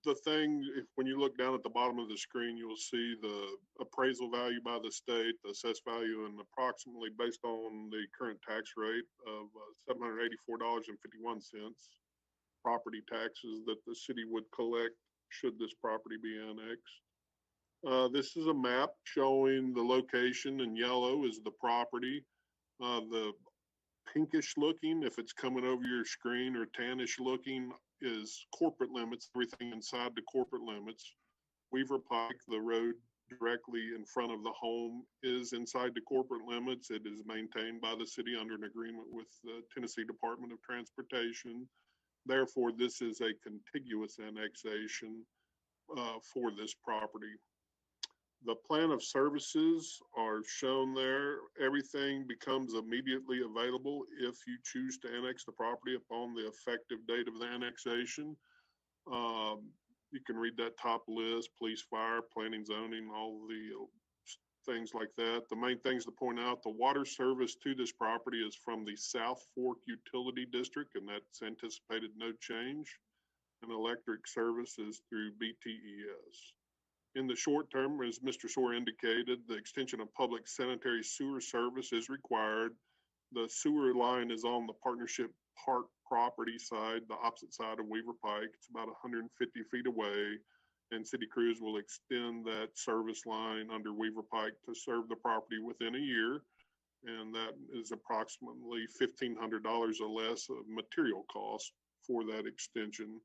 The thing, when you look down at the bottom of the screen, you'll see the appraisal value by the state, the assessed value, and approximately based on the current tax rate of $784.51, property taxes that the city would collect should this property be annexed. This is a map showing the location. In yellow is the property. The pinkish looking, if it's coming over your screen, or tannish looking, is corporate limits, everything inside the corporate limits. Weaver Pike, the road directly in front of the home, is inside the corporate limits. It is maintained by the city under an agreement with the Tennessee Department of Transportation. Therefore, this is a contiguous annexation for this property. The plan of services are shown there. Everything becomes immediately available if you choose to annex the property upon the effective date of the annexation. You can read that top list: police, fire, planning, zoning, all the things like that. The main things to point out: the water service to this property is from the South Fork Utility District, and that's anticipated no change. And electric service is through BTES. In the short term, as Mr. Sore indicated, the extension of public sanitary sewer service is required. The sewer line is on the Partnership Park property side, the opposite side of Weaver Pike. It's about 150 feet away, and city crews will extend that service line under Weaver Pike to serve the property within a year. And that is approximately $1,500 or less of material cost for that extension.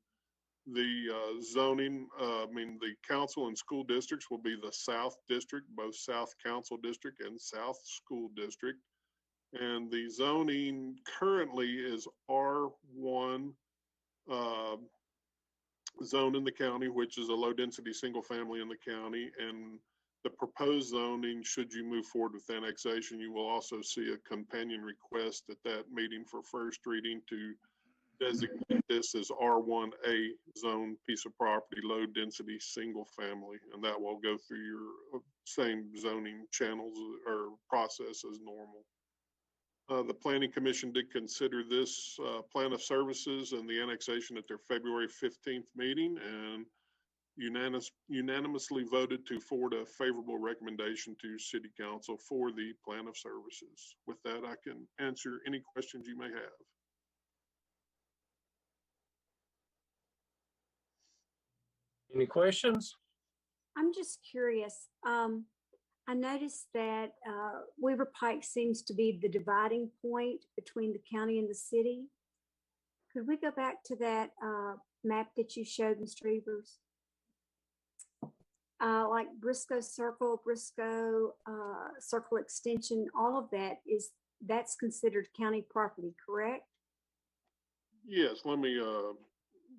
The zoning, the council and school districts will be the South District, both South Council District and South School District. And the zoning currently is R1 zone in the county, which is a low density single family in the county. And the proposed zoning, should you move forward with annexation, you will also see a companion request at that meeting for first reading to designate this as R1A zone piece of property, low density single family, and that will go through your same zoning channels or process as normal. The Planning Commission did consider this plan of services and the annexation at their February 15th meeting, and unanimously voted to forward a favorable recommendation to City Council for the plan of services. With that, I can answer any questions you may have. Any questions? I'm just curious. I noticed that Weaver Pike seems to be the dividing point between the county and the city. Could we go back to that map that you showed, Mr. Evers? Like Briscoe Circle, Briscoe Circle Extension, all of that's considered county property, correct? Yes, let me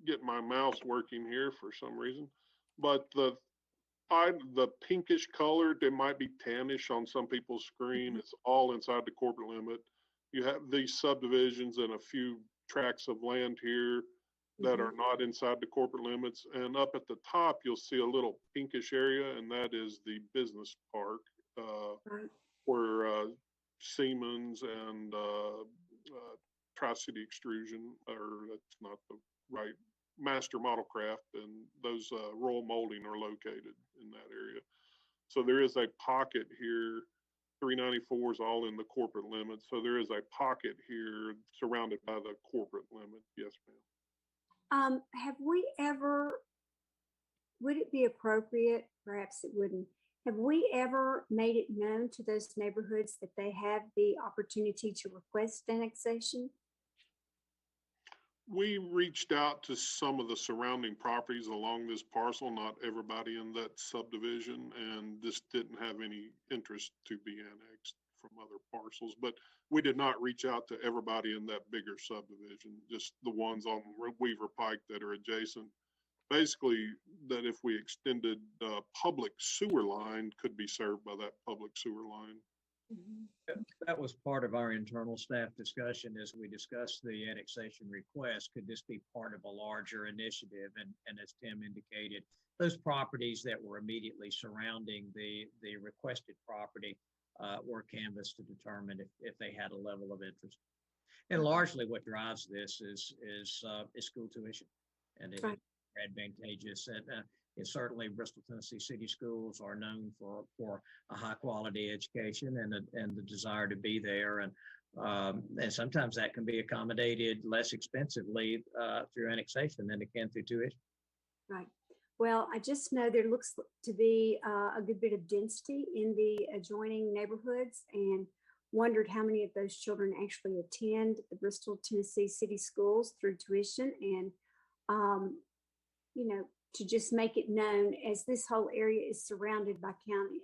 get my mouse working here for some reason. But the pinkish color, it might be tannish on some people's screen. It's all inside the corporate limit. You have these subdivisions and a few tracts of land here that are not inside the corporate limits. And up at the top, you'll see a little pinkish area, and that is the business park Right. where Siemens and Tri-City Extrusion, or that's not the right, Master Model Craft, and those Royal Molding are located in that area. So there is a pocket here. 394 is all in the corporate limits. So there is a pocket here surrounded by the corporate limit. Yes, ma'am. Have we ever, would it be appropriate, perhaps it wouldn't, have we ever made it known to those neighborhoods that they have the opportunity to request annexation? We reached out to some of the surrounding properties along this parcel, not everybody in that subdivision, and this didn't have any interest to be annexed from other parcels. But we did not reach out to everybody in that bigger subdivision, just the ones on Weaver Pike that are adjacent. Basically, that if we extended the public sewer line, could be served by that public sewer line. That was part of our internal staff discussion as we discussed the annexation request. Could this be part of a larger initiative? And as Tim indicated, those properties that were immediately surrounding the requested property were canvassed to determine if they had a level of interest. And largely what drives this is school tuition. And it's advantageous. And certainly Bristol, Tennessee City Schools are known for a high quality education and the desire to be there. And sometimes that can be accommodated less expensively through annexation than it can through tuition. Right. Well, I just know there looks to be a good bit of density in the adjoining neighborhoods, and wondered how many of those children actually attend the Bristol, Tennessee City Schools through tuition. And, you know, to just make it known, as this whole area is surrounded by county,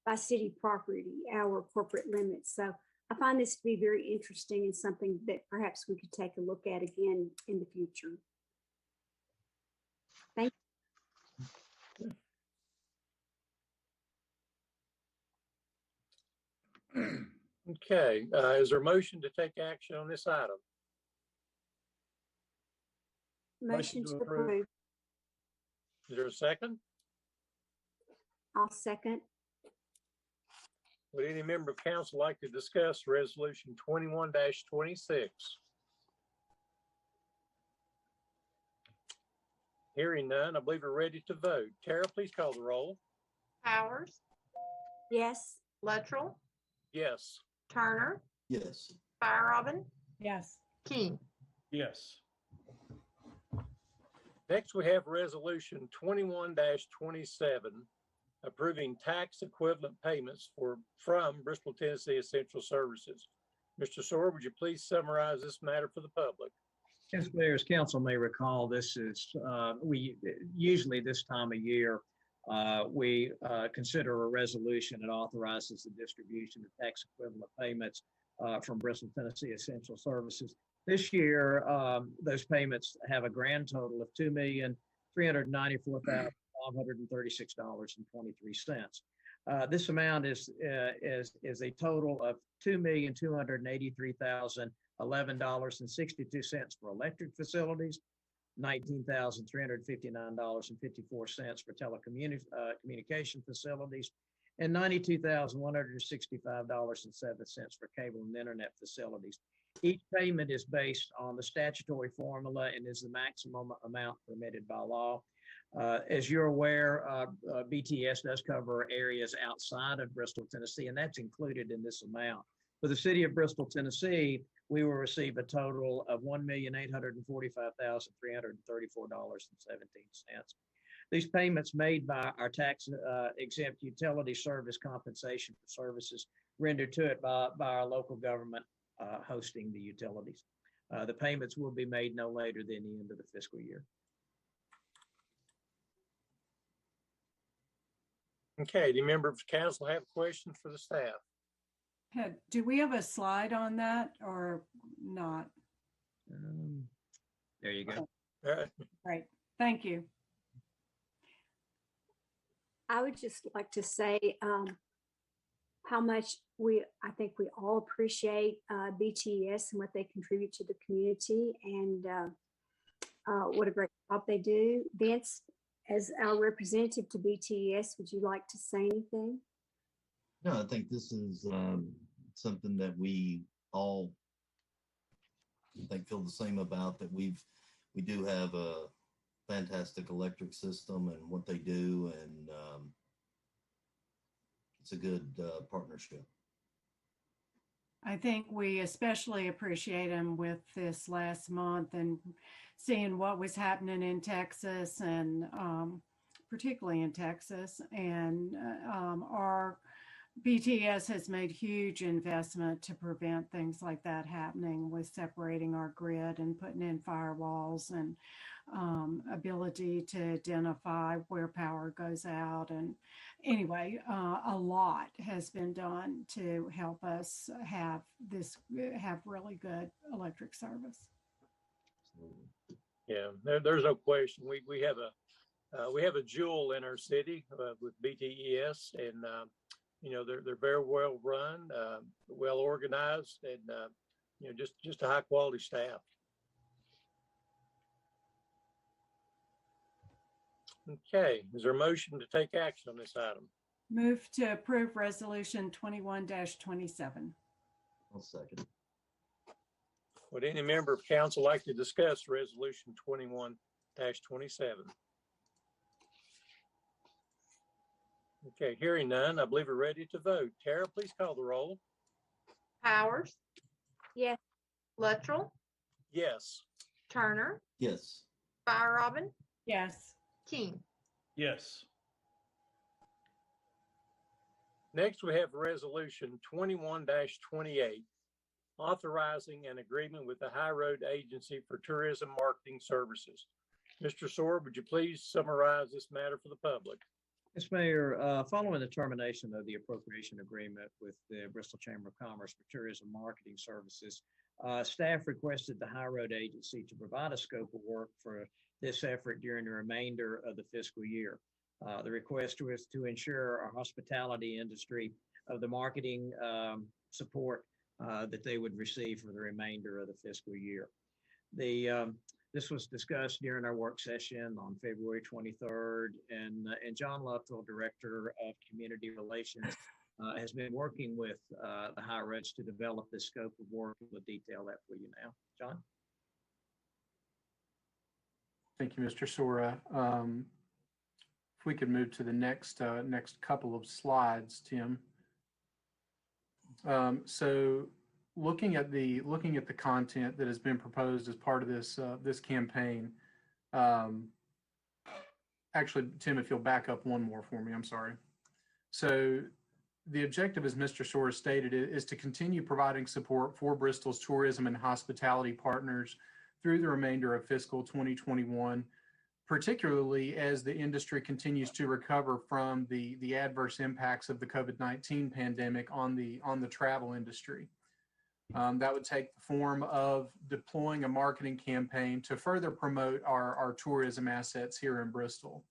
by city property, our corporate limits. So I find this to be very interesting and something that perhaps we could take a look at again in the future. Thank you. Okay, is there a motion to take action on this item? Motion to approve. Is there a second? I'll second. Would any member of council like to discuss resolution 21-26? Hearing none, I believe we're ready to vote. Tara, please call the roll. Powers, Yes. Luttrell, Yes. Turner, Yes. Robin, Yes. King. Yes. Next, we have resolution 21-27, approving tax equivalent payments from Bristol, Tennessee Essential Services. Mr. Sawyer, would you please summarize this matter for the public? Yes, Mayor, as council may recall, this is, we usually this time of year, we consider a resolution that authorizes the distribution of tax equivalent payments from Bristol, Tennessee Essential Services. This year, those payments have a grand total of $2,394,536.23. This amount is a total of $2,283,011.62 for electric facilities, $19,359.54 for telecommunication facilities, and $92,165.07 for cable and internet facilities. Each payment is based on the statutory formula and is the maximum amount permitted by law. As you're aware, BTS does cover areas outside of Bristol, Tennessee, and that's included in this amount. For the city of Bristol, Tennessee, we will receive a total of $1,845,334.17. These payments made by our tax exempt utility service compensation for services rendered to it by our local government hosting the utilities. The payments will be made no later than the end of the fiscal year. Okay, do member of council have questions for the staff? Do we have a slide on that or not? There you go. Great, thank you. I would just like to say how much I think we all appreciate BTS and what they contribute to the community, and what a great job they do. Vince, as our representative to BTS, would you like to say anything? No, I think this is something that we all, I think, feel the same about, that we do have a fantastic electric system and what they do, and it's a good partnership. I think we especially appreciate them with this last month and seeing what was happening in Texas and particularly in Texas. And our BTS has made huge investment to prevent things like that happening, with separating our grid and putting in firewalls and ability to identify where power goes out. And anyway, a lot has been done to help us have really good electric service. Yeah, there's no question. We have a jewel in our city with BTES, and they're very well run, well organized, and just a high quality staff. Okay, is there a motion to take action on this item? Move to approve resolution 21-27. I'll second. Would any member of council like to discuss resolution 21-27? Okay, hearing none, I believe we're ready to vote. Tara, please call the roll. Powers, Yes. Luttrell, Yes. Turner, Yes. Fire Robin, Yes. King. Yes. Next, we have resolution 21-28, authorizing an agreement with the High Road Agency for Tourism Marketing Services. Mr. Soar, would you please summarize this matter for the public? Yes, Mayor, following the termination of the appropriation agreement with the Bristol Chamber of Commerce for Tourism Marketing Services, staff requested the High Road Agency to provide a scope of work for this effort during the remainder of the fiscal year. The request was to ensure our hospitality industry of the marketing support that they would receive for the remainder of the fiscal year. This was discussed during our work session on February 23rd, and John Luttrell, Director of Community Relations, has been working with the High Roads to develop this scope of work. We'll detail that for you now. John? Thank you, Mr. Sora. If we could move to the next couple of slides, Tim. So looking at the content that has been proposed as part of this campaign, actually, Tim, if you'll back up one more for me, I'm sorry. So the objective, as Mr. Sora stated, is to continue providing support for Bristol's tourism and hospitality partners through the remainder of fiscal 2021, particularly as the industry continues to recover from the adverse impacts of the COVID-19 pandemic on the travel industry. That would take the form of deploying a marketing campaign to further promote our tourism assets here in Bristol.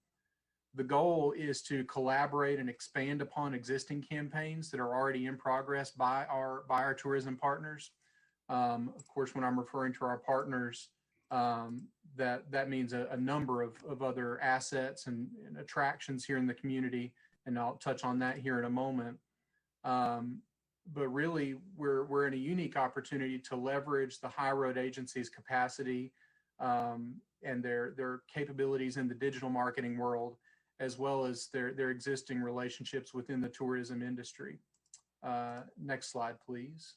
The goal is to collaborate and expand upon existing campaigns that are already in progress by our tourism partners. Of course, when I'm referring to our partners, that means a number of other assets and attractions here in the community, and I'll touch on that here in a moment. But really, we're in a unique opportunity to leverage the High Road Agency's capacity and their capabilities in the digital marketing world, as well as their existing relationships within the tourism industry. Next slide, please.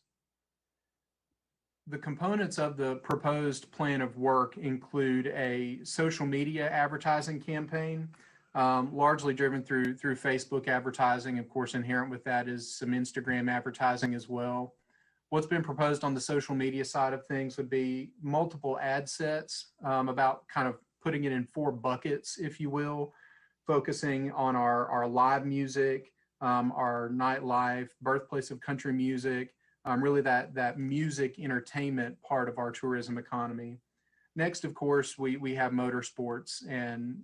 The components of the proposed plan of work include a social media advertising campaign, largely driven through Facebook advertising. Of course, inherent with that is some Instagram advertising as well. What's been proposed on the social media side of things would be multiple ad sets, about kind of putting it in 4 buckets, if you will, focusing on our live music, our nightlife, birthplace of country music, really that music entertainment part of our tourism economy. Next, of course, we have motorsports, and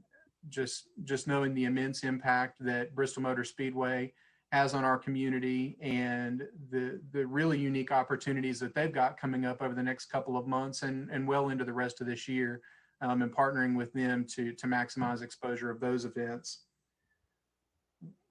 just knowing the immense impact that Bristol Motor Speedway has on our community and the really unique opportunities that they've got coming up over the next couple of months and well into the rest of this year, and partnering with them to maximize exposure of those events.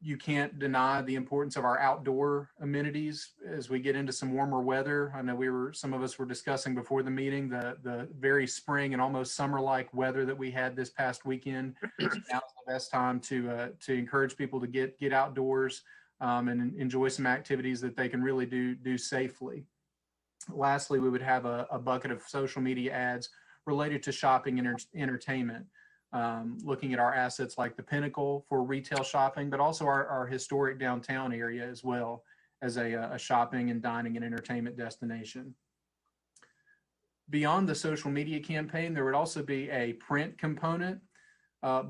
You can't deny the importance of our outdoor amenities as we get into some warmer weather. I know some of us were discussing before the meeting, the very spring and almost summer-like weather that we had this past weekend. So now's the best time to encourage people to get outdoors and enjoy some activities that they can really do safely. Lastly, we would have a bucket of social media ads related to shopping and entertainment. Looking at our assets like the Pinnacle for retail shopping, but also our historic downtown area as well as a shopping and dining and entertainment destination. Beyond the social media campaign, there would also be a print component.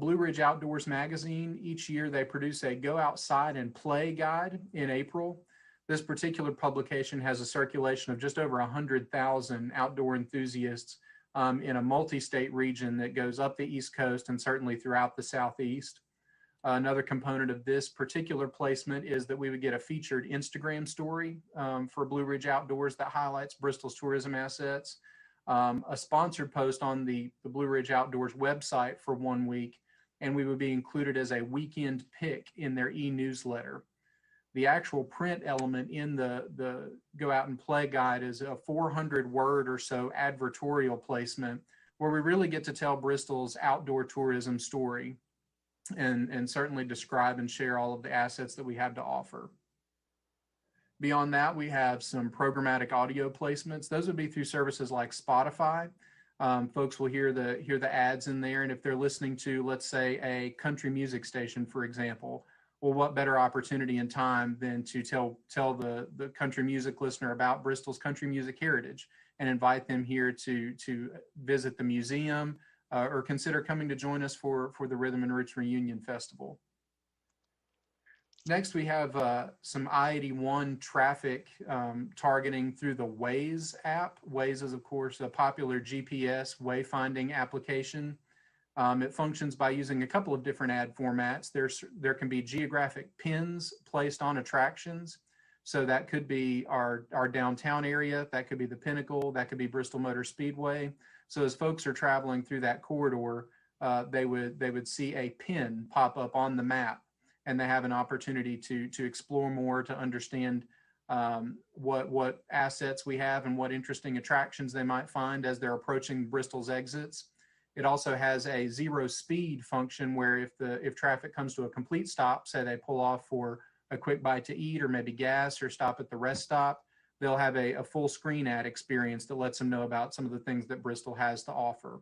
Blue Ridge Outdoors magazine, each year they produce a Go Outside and Play guide in April. This particular publication has a circulation of just over 100,000 outdoor enthusiasts in a multi-state region that goes up the East Coast and certainly throughout the Southeast. Another component of this particular placement is that we would get a featured Instagram story for Blue Ridge Outdoors that highlights Bristol's tourism assets, a sponsored post on the Blue Ridge Outdoors website for 1 week, and we would be included as a weekend pick in their e-newsletter. The actual print element in the Go Out and Play guide is a 400-word or so advertorial placement where we really get to tell Bristol's outdoor tourism story and certainly describe and share all of the assets that we have to offer. Beyond that, we have some programmatic audio placements. Those would be through services like Spotify. Folks will hear the ads in there, and if they're listening to, let's say, a country music station, for example, well, what better opportunity and time than to tell the country music listener about Bristol's country music heritage and invite them here to visit the museum or consider coming to join us for the Rhythm and Roots Reunion Festival. Next, we have some I-81 traffic targeting through the Waze app. Waze is, of course, a popular GPS wayfinding application. It functions by using a couple of different ad formats. There can be geographic pins placed on attractions. So that could be our downtown area, that could be the Pinnacle, that could be Bristol Motor Speedway. So as folks are traveling through that corridor, they would see a pin pop up on the map, and they have an opportunity to explore more, to understand what assets we have and what interesting attractions they might find as they're approaching Bristol's exits. It also has a zero speed function where if traffic comes to a complete stop, say they pull off for a quick bite to eat or maybe gas or stop at the rest stop, they'll have a full screen ad experience that lets them know about some of the things that Bristol has to offer.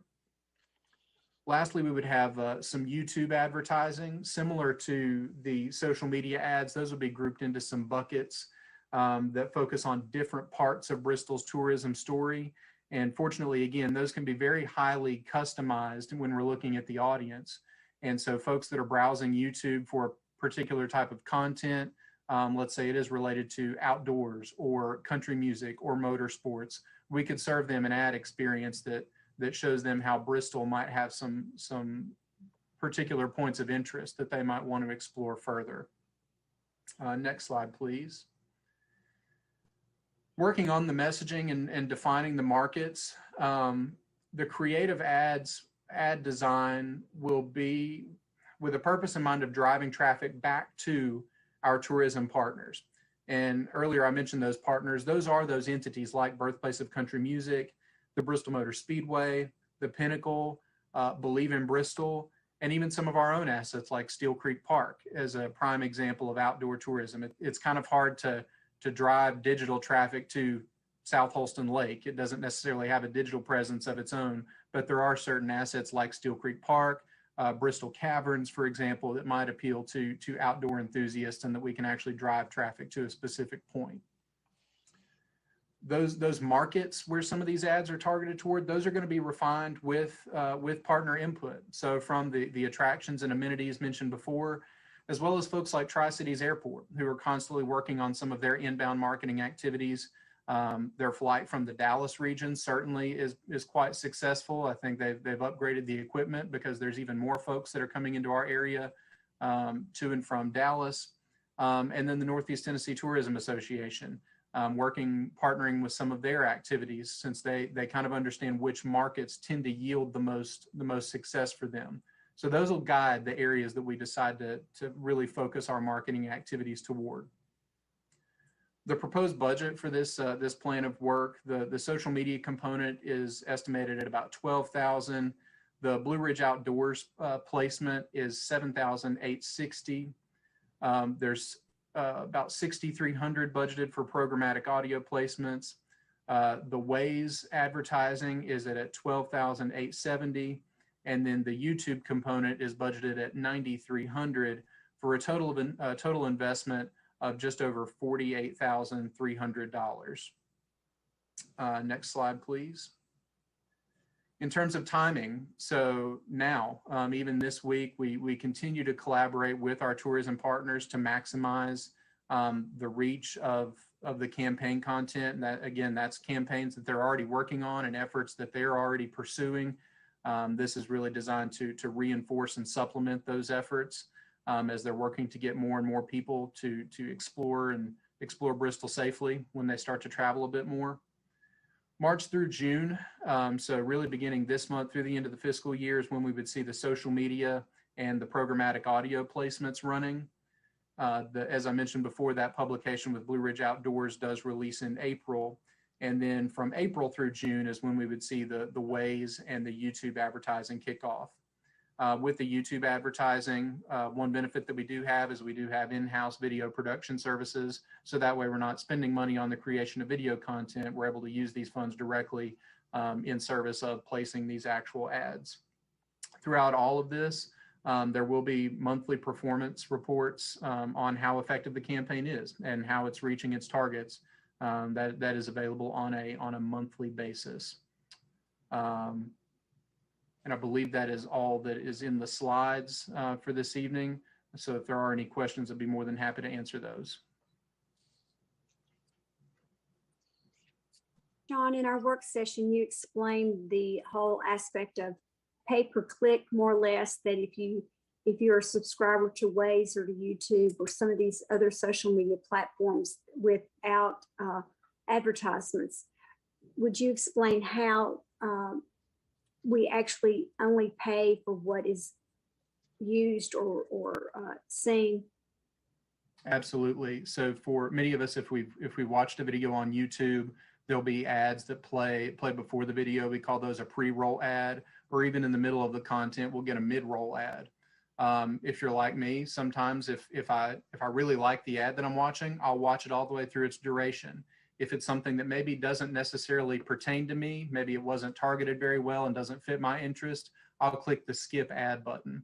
Lastly, we would have some YouTube advertising similar to the social media ads. Those would be grouped into some buckets that focus on different parts of Bristol's tourism story. And fortunately, again, those can be very highly customized when we're looking at the audience. And so folks that are browsing YouTube for a particular type of content, let's say it is related to outdoors or country music or motorsports, we could serve them an ad experience that shows them how Bristol might have some particular points of interest that they might want to explore further. Next slide, please. Working on the messaging and defining the markets, the creative ad design will be with a purpose in mind of driving traffic back to our tourism partners. And earlier I mentioned those partners. Those are those entities like Birthplace of Country Music, the Bristol Motor Speedway, the Pinnacle, Believe in Bristol, and even some of our own assets like Steel Creek Park as a prime example of outdoor tourism. It's kind of hard to drive digital traffic to South Holston Lake. It doesn't necessarily have a digital presence of its own, but there are certain assets like Steel Creek Park, Bristol Caverns, for example, that might appeal to outdoor enthusiasts and that we can actually drive traffic to a specific point. Those markets where some of these ads are targeted toward, those are going to be refined with partner input. So from the attractions and amenities mentioned before, as well as folks like Tri-Cities Airport, who are constantly working on some of their inbound marketing activities. Their flight from the Dallas region certainly is quite successful. I think they've upgraded the equipment because there's even more folks that are coming into our area to and from Dallas. And then the Northeast Tennessee Tourism Association, partnering with some of their activities since they kind of understand which markets tend to yield the most success for them. So those will guide the areas that we decide to really focus our marketing activities toward. The proposed budget for this this plan of work, the social media component is estimated at about $12,000. The Blue Ridge Outdoors placement is $7,860. There's about $6,300 budgeted for programmatic audio placements. The Waze advertising is at $12,870, and then the YouTube component is budgeted at $9,300 for a total investment of just over $48,300. Next slide, please. In terms of timing, so now, even this week, we continue to collaborate with our tourism partners to maximize the reach of the campaign content. And that, again, that's campaigns that they're already working on and efforts that they're already pursuing. This is really designed to reinforce and supplement those efforts as they're working to get more and more people to explore Bristol safely when they start to travel a bit more. March through June, so really beginning this month through the end of the fiscal year is when we would see the social media and the programmatic audio placements running. As I mentioned before, that publication with Blue Ridge Outdoors does release in April. And then from April through June is when we would see the Waze and the YouTube advertising kick off. With the YouTube advertising, one benefit that we do have is we do have in-house video production services. So that way we're not spending money on the creation of video content. We're able to use these funds directly in service of placing these actual ads. Throughout all of this, there will be monthly performance reports on how effective the campaign is and how it's reaching its targets. That is available on a monthly basis. And I believe that is all that is in the slides for this evening. So if there are any questions, I'd be more than happy to answer those. John, in our work session, you explained the whole aspect of pay-per-click, more or less, that if you're a subscriber to Waze or to YouTube or some of these other social media platforms without advertisements, would you explain how we actually only pay for what is used or seen? Absolutely. So for many of us, if we watched a video on YouTube, there'll be ads that play before the video. We call those a pre-roll ad, or even in the middle of the content, we'll get a mid-roll ad. If you're like me, sometimes if I really like the ad that I'm watching, I'll watch it all the way through its duration. If it's something that maybe doesn't necessarily pertain to me, maybe it wasn't targeted very well and doesn't fit my interest, I'll click the skip ad button.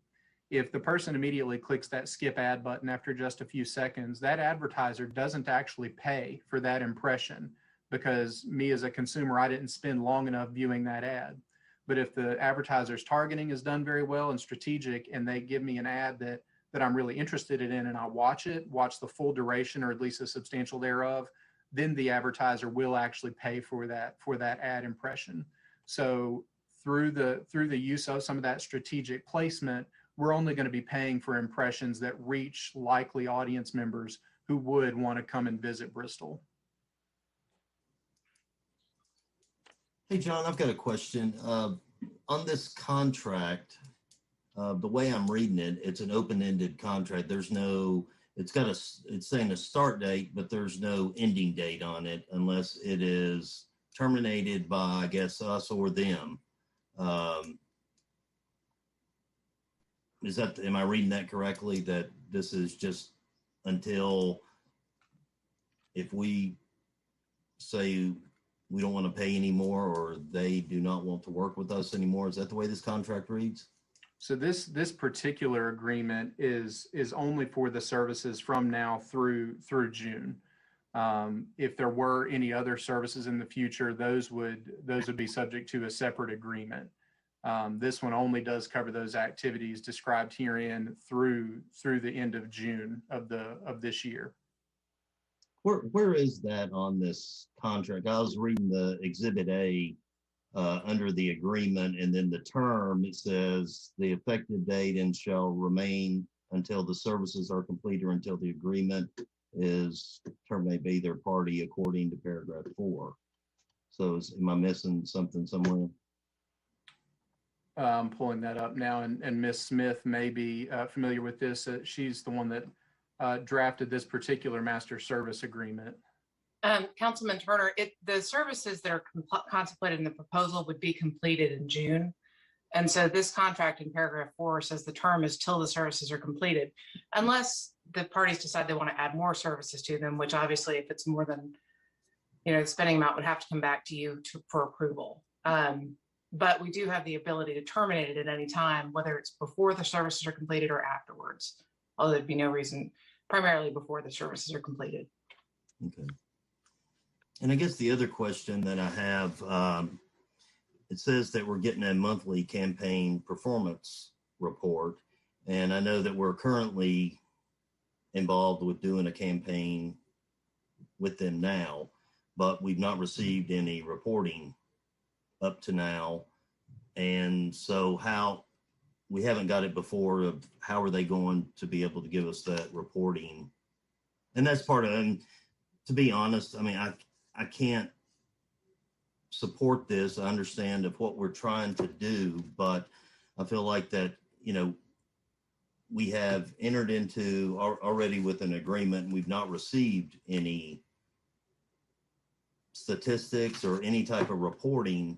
If the person immediately clicks that skip ad button after just a few seconds, that advertiser doesn't actually pay for that impression because me as a consumer, I didn't spend long enough viewing that ad. But if the advertiser's targeting is done very well and strategic, and they give me an ad that I'm really interested in and I watch the full duration or at least a substantial thereof, then the advertiser will actually pay for that ad impression. So through the use of some of that strategic placement, we're only going to be paying for impressions that reach likely audience members who would want to come and visit Bristol. Hey, John, I've got a question. On this contract, the way I'm reading it, it's an open-ended contract. There's no, it's saying a start date, but there's no ending date on it unless it is terminated by, I guess, us or them. Am I reading that correctly? That this is just until, if we say we don't want to pay anymore or they do not want to work with us anymore? Is that the way this contract reads? So this particular agreement is only for the services from now through June. If there were any other services in the future, those would be subject to a separate agreement. This one only does cover those activities described herein through the end of June of this year. Where is that on this contract? I was reading the Exhibit A under the agreement, and then the term, it says the effective date and shall remain until the services are complete or until the agreement is terminated by either party according to paragraph 4. So am I missing something somewhere? pulling that up now, and Ms. Smith may be familiar with this. She's the one that drafted this particular master service agreement. Councilman Turner, the services that are contemplated in the proposal would be completed in June. And so this contract in paragraph 4 says the term is till the services are completed, unless the parties decide they want to add more services to them, which obviously if it's more than, the spending amount would have to come back to you for approval. But we do have the ability to terminate it at any time, whether it's before the services are completed or afterwards. Although there'd be no reason, primarily before the services are completed. Okay. And I guess the other question that I have, it says that we're getting a monthly campaign performance report. And I know that we're currently involved with doing a campaign with them now, but we've not received any reporting up to now. And so we haven't got it before of how are they going to be able to give us that reporting? And that's part of it. And to be honest, I mean, I can't support this. I understand of what we're trying to do, but I feel like that, we have entered into already with an agreement and we've not received any statistics or any type of reporting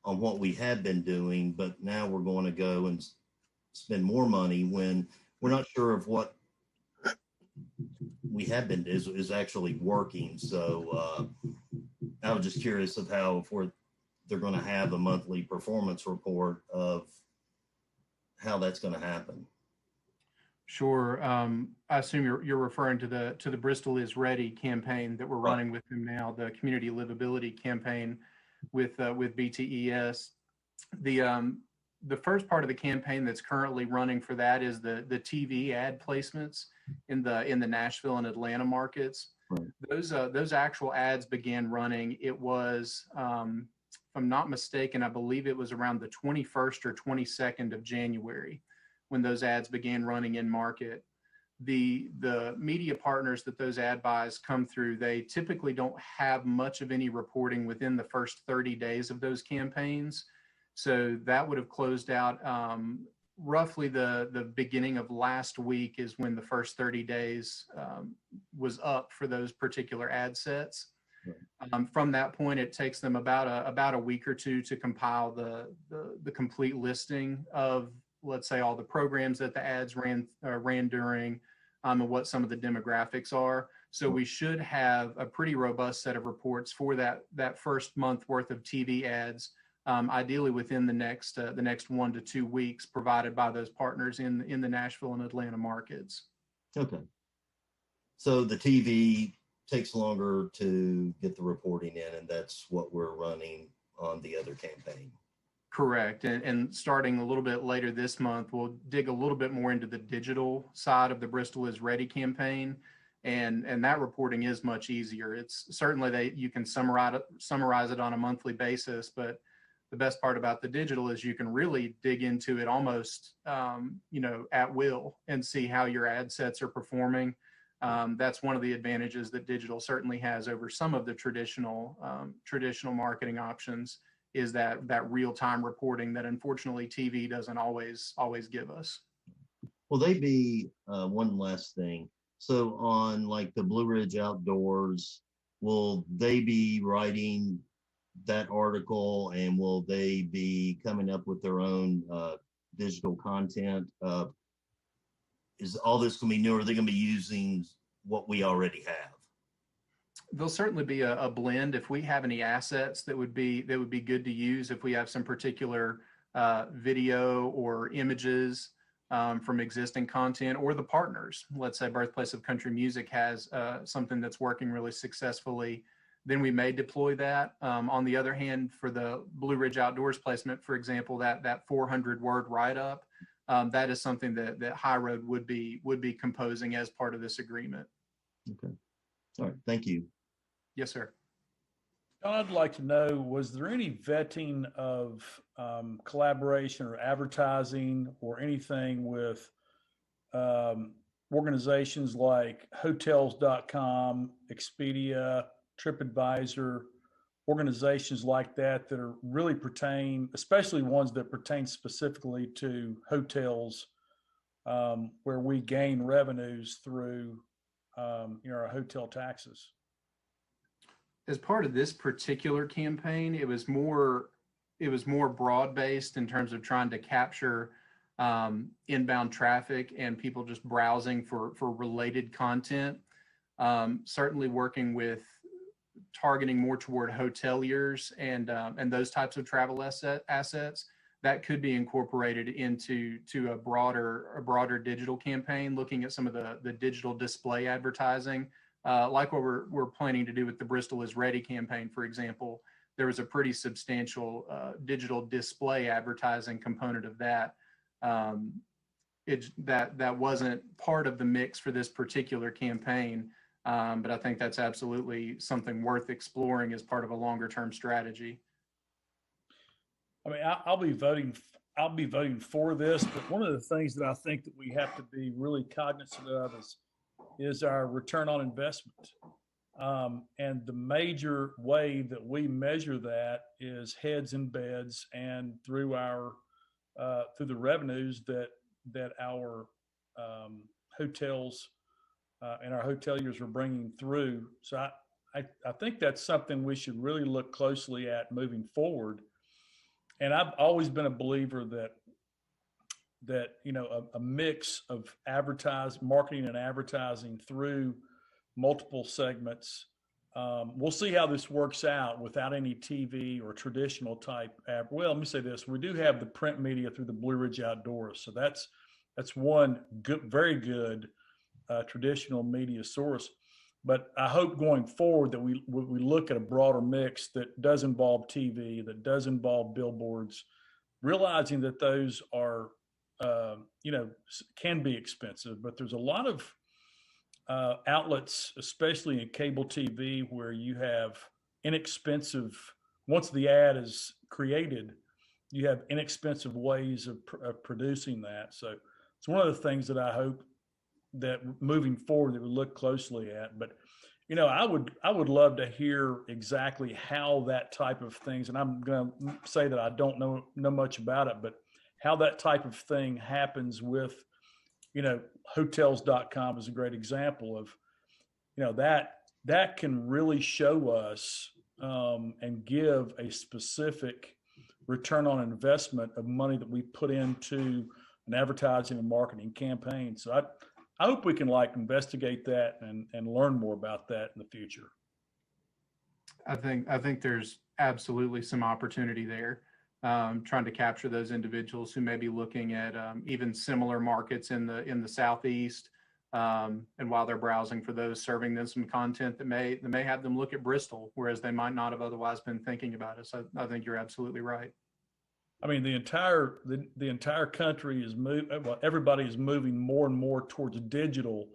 on what we have been doing, but now we're going to go and spend more money when we're not sure of what we have been is actually working. So I was just curious of how they're going to have a monthly performance report of how that's going to happen. Sure. I assume you're referring to the Bristol is Ready campaign that we're running with them now, the community livability campaign with BTES. The first part of the campaign that's currently running for that is the TV ad placements in the Nashville and Atlanta markets. Right. Those actual ads began running. It was, if I'm not mistaken, I believe it was around the 21st or 22nd of January when those ads began running in market. The media partners that those ad buys come through, they typically don't have much of any reporting within the first 30 days of those campaigns. So that would have closed out roughly the beginning of last week is when the first 30 days was up for those particular ad sets. Right. From that point, it takes them about a week or two to compile the complete listing of, let's say, all the programs that the ads ran during, and what some of the demographics are. So we should have a pretty robust set of reports for that first month worth of TV ads, ideally within the next 1 to 2 weeks, provided by those partners in the Nashville and Atlanta markets. Okay. So the TV takes longer to get the reporting in, and that's what we're running on the other campaign. Correct. And starting a little bit later this month, we'll dig a little bit more into the digital side of the Bristol is Ready campaign. And that reporting is much easier. It's certainly you can summarize it on a monthly basis, but the best part about the digital is you can really dig into it almost, at will and see how your ad sets are performing. That's one of the advantages that digital certainly has over some of the traditional marketing options, is that real-time reporting that unfortunately TV doesn't always give us. Will they be, one last thing. So on like the Blue Ridge Outdoors, will they be writing that article, and will they be coming up with their own digital content? Is all this going to be new, or are they going to be using what we already have? There'll certainly be a blend. If we have any assets that would be good to use, if we have some particular video or images from existing content, or the partners, let's say Birthplace of Country Music has something that's working really successfully, then we may deploy that. On the other hand, for the Blue Ridge Outdoors placement, for example, that 400-word write-up, that is something that High Road would be composing as part of this agreement. Okay. All right. Thank you. Yes, sir. I'd like to know, was there any vetting of collaboration or advertising or anything with organizations like Hotels.com, Expedia, TripAdvisor, organizations like that that are really pertain, especially ones that pertain specifically to hotels, where we gain revenues through our hotel taxes. As part of this particular campaign, it was more broad-based in terms of trying to capture inbound traffic and people just browsing for related content. Certainly working with targeting more toward hoteliers and those types of travel assets that could be incorporated into a broader digital campaign, looking at some of the digital display advertising, like what we're planning to do with the Bristol is Ready campaign, for example. There was a pretty substantial digital display advertising component of that. That wasn't part of the mix for this particular campaign, but I think that's absolutely something worth exploring as part of a longer term strategy. I mean, I'll be voting for this, but one of the things that I think that we have to be really cognizant of is our return on investment. And the major way that we measure that is heads and beds, and through the revenues that our hotels and our hoteliers are bringing through. So I think that's something we should really look closely at moving forward. And I've always been a believer that a mix of marketing and advertising through multiple segments. We'll see how this works out without any TV or traditional type ad. Well, let me say this: we do have the print media through the Blue Ridge Outdoors, so that's one good, very good traditional media source. But I hope going forward that we look at a broader mix that does involve TV, that does involve billboards, realizing that those are, can be expensive, but there's a lot of outlets, especially in cable TV, where you have inexpensive, once the ad is created, you have inexpensive ways of producing that. So it's one of the things that I hope that moving forward that we look closely at. But I would love to hear exactly how that type of things, and I'm going to say that I don't know much about it, but how that type of thing happens with hotels.com is a great example of that can really show us and give a specific return on investment of money that we put into an advertising and marketing campaign. So I hope we can investigate that and learn more about that in the future. I think there's absolutely some opportunity there, trying to capture those individuals who may be looking at even similar markets in the Southeast, and while they're browsing for those, serving them some content that may have them look at Bristol, whereas they might not have otherwise been thinking about it. So I think you're absolutely right. I mean, the entire country is everybody is moving more and more towards digital,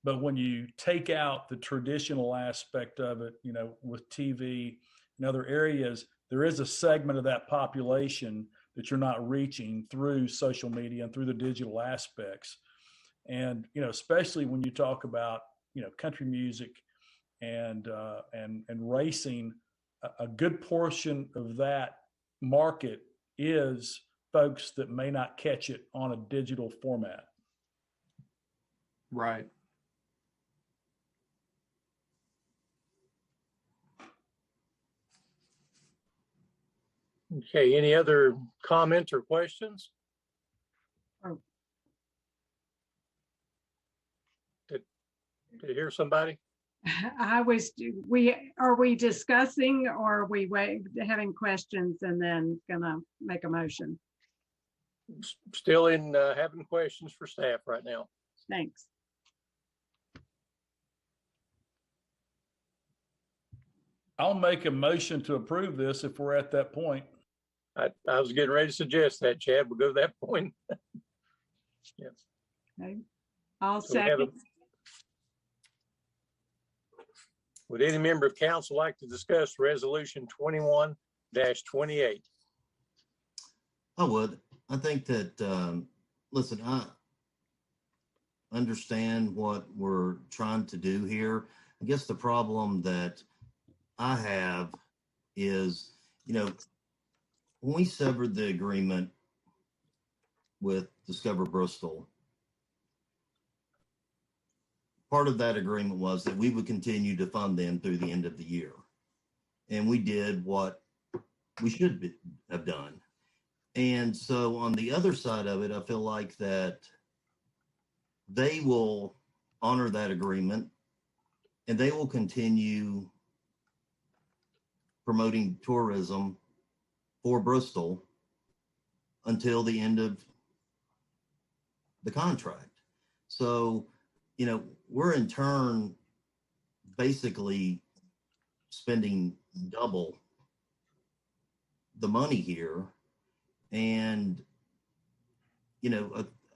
but when you take out the traditional aspect of it, with TV and other areas, there is a segment of that population that you're not reaching through social media and through the digital aspects. And especially when you talk about country music and racing, a good portion of that market is folks that may not catch it on a digital format. Right. Okay, any other comments or questions? Did you hear somebody? Are we discussing, or are we having questions and then gonna make a motion? Still in having questions for staff right now. Thanks. I'll make a motion to approve this if we're at that point. I was getting ready to suggest that, Chad. We'll go to that point. Yes. Okay. I'll So we have second. Would any member of council like to discuss resolution 21-28? I would. I think that, listen, I understand what we're trying to do here. I guess the problem that I have is, when we severed the agreement with Discover Bristol, part of that agreement was that we would continue to fund them through the end of the year. And we did what we should have done. And so on the other side of it, I feel like that they will honor that agreement and they will continue promoting tourism for Bristol until the end of the contract. So, we're in turn basically spending double the money here. And,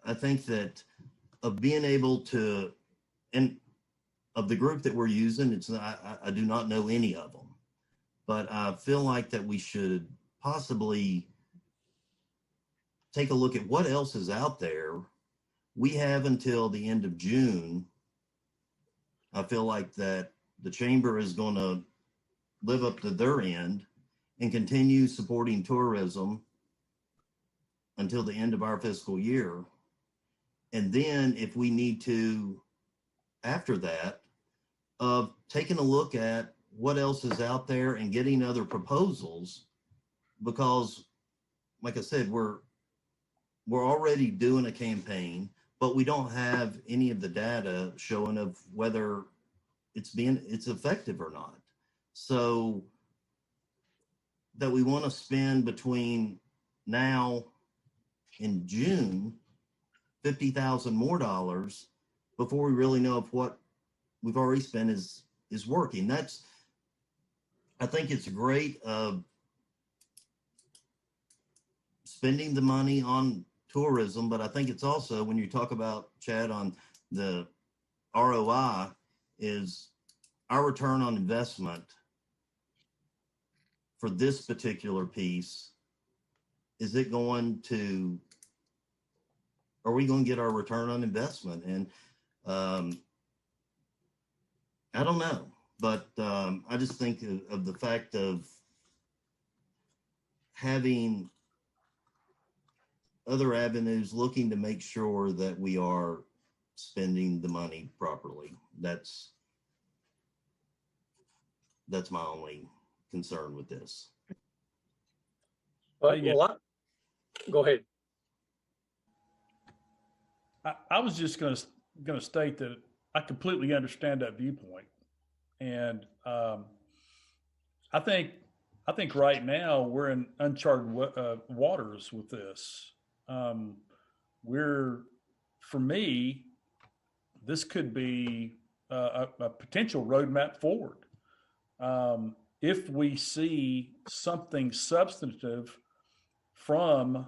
I think that of being able to, and of the group that we're using, I do not know any of them, but I feel like that we should possibly take a look at what else is out there. We have until the end of June. I feel like that the chamber is going to live up to their end and continue supporting tourism until the end of our fiscal year. And then if we need to, after that, of taking a look at what else is out there and getting other proposals, because like I said, we're already doing a campaign, but we don't have any of the data showing of whether it's effective or not. So that we want to spend between now and June $50,000 more dollars before we really know if what we've already spent is working. I think it's great spending the money on tourism, but I think it's also, when you talk about, Chad, on the ROI, is our return on investment for this particular piece. Are we going to get our return on investment? And I don't know, but I just think of the fact of having other avenues, looking to make sure that we are spending the money properly. That's my only concern with this. Go ahead. I was just going to state that I completely understand that viewpoint, and I think right now we're in uncharted waters with this. For me, this could be a potential roadmap forward. If we see something substantive from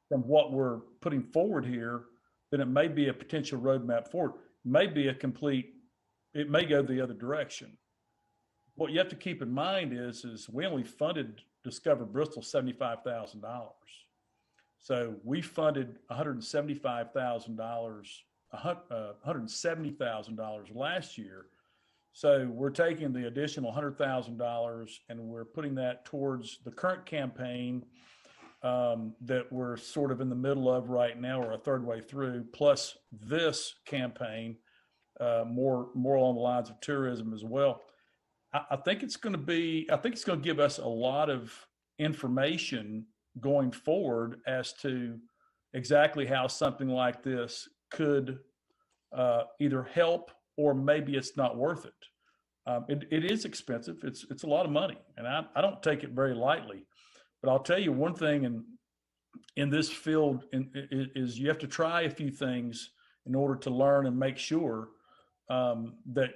what we're putting forward here, then it may be a potential roadmap forward. It may go the other direction. What you have to keep in mind is we only funded Discover Bristol $75,000. So we funded $170,000 last year. So we're taking the additional $100,000 and we're putting that towards the current campaign that we're sort of in the middle of right now, or a third way through, plus this campaign, more along the lines of tourism as well. I think it's going to give us a lot of information going forward as to exactly how something like this could either help, or maybe it's not worth it. It is expensive. It's a lot of money, and I don't take it very lightly. But I'll tell you one thing in this field is you have to try a few things in order to learn and make sure that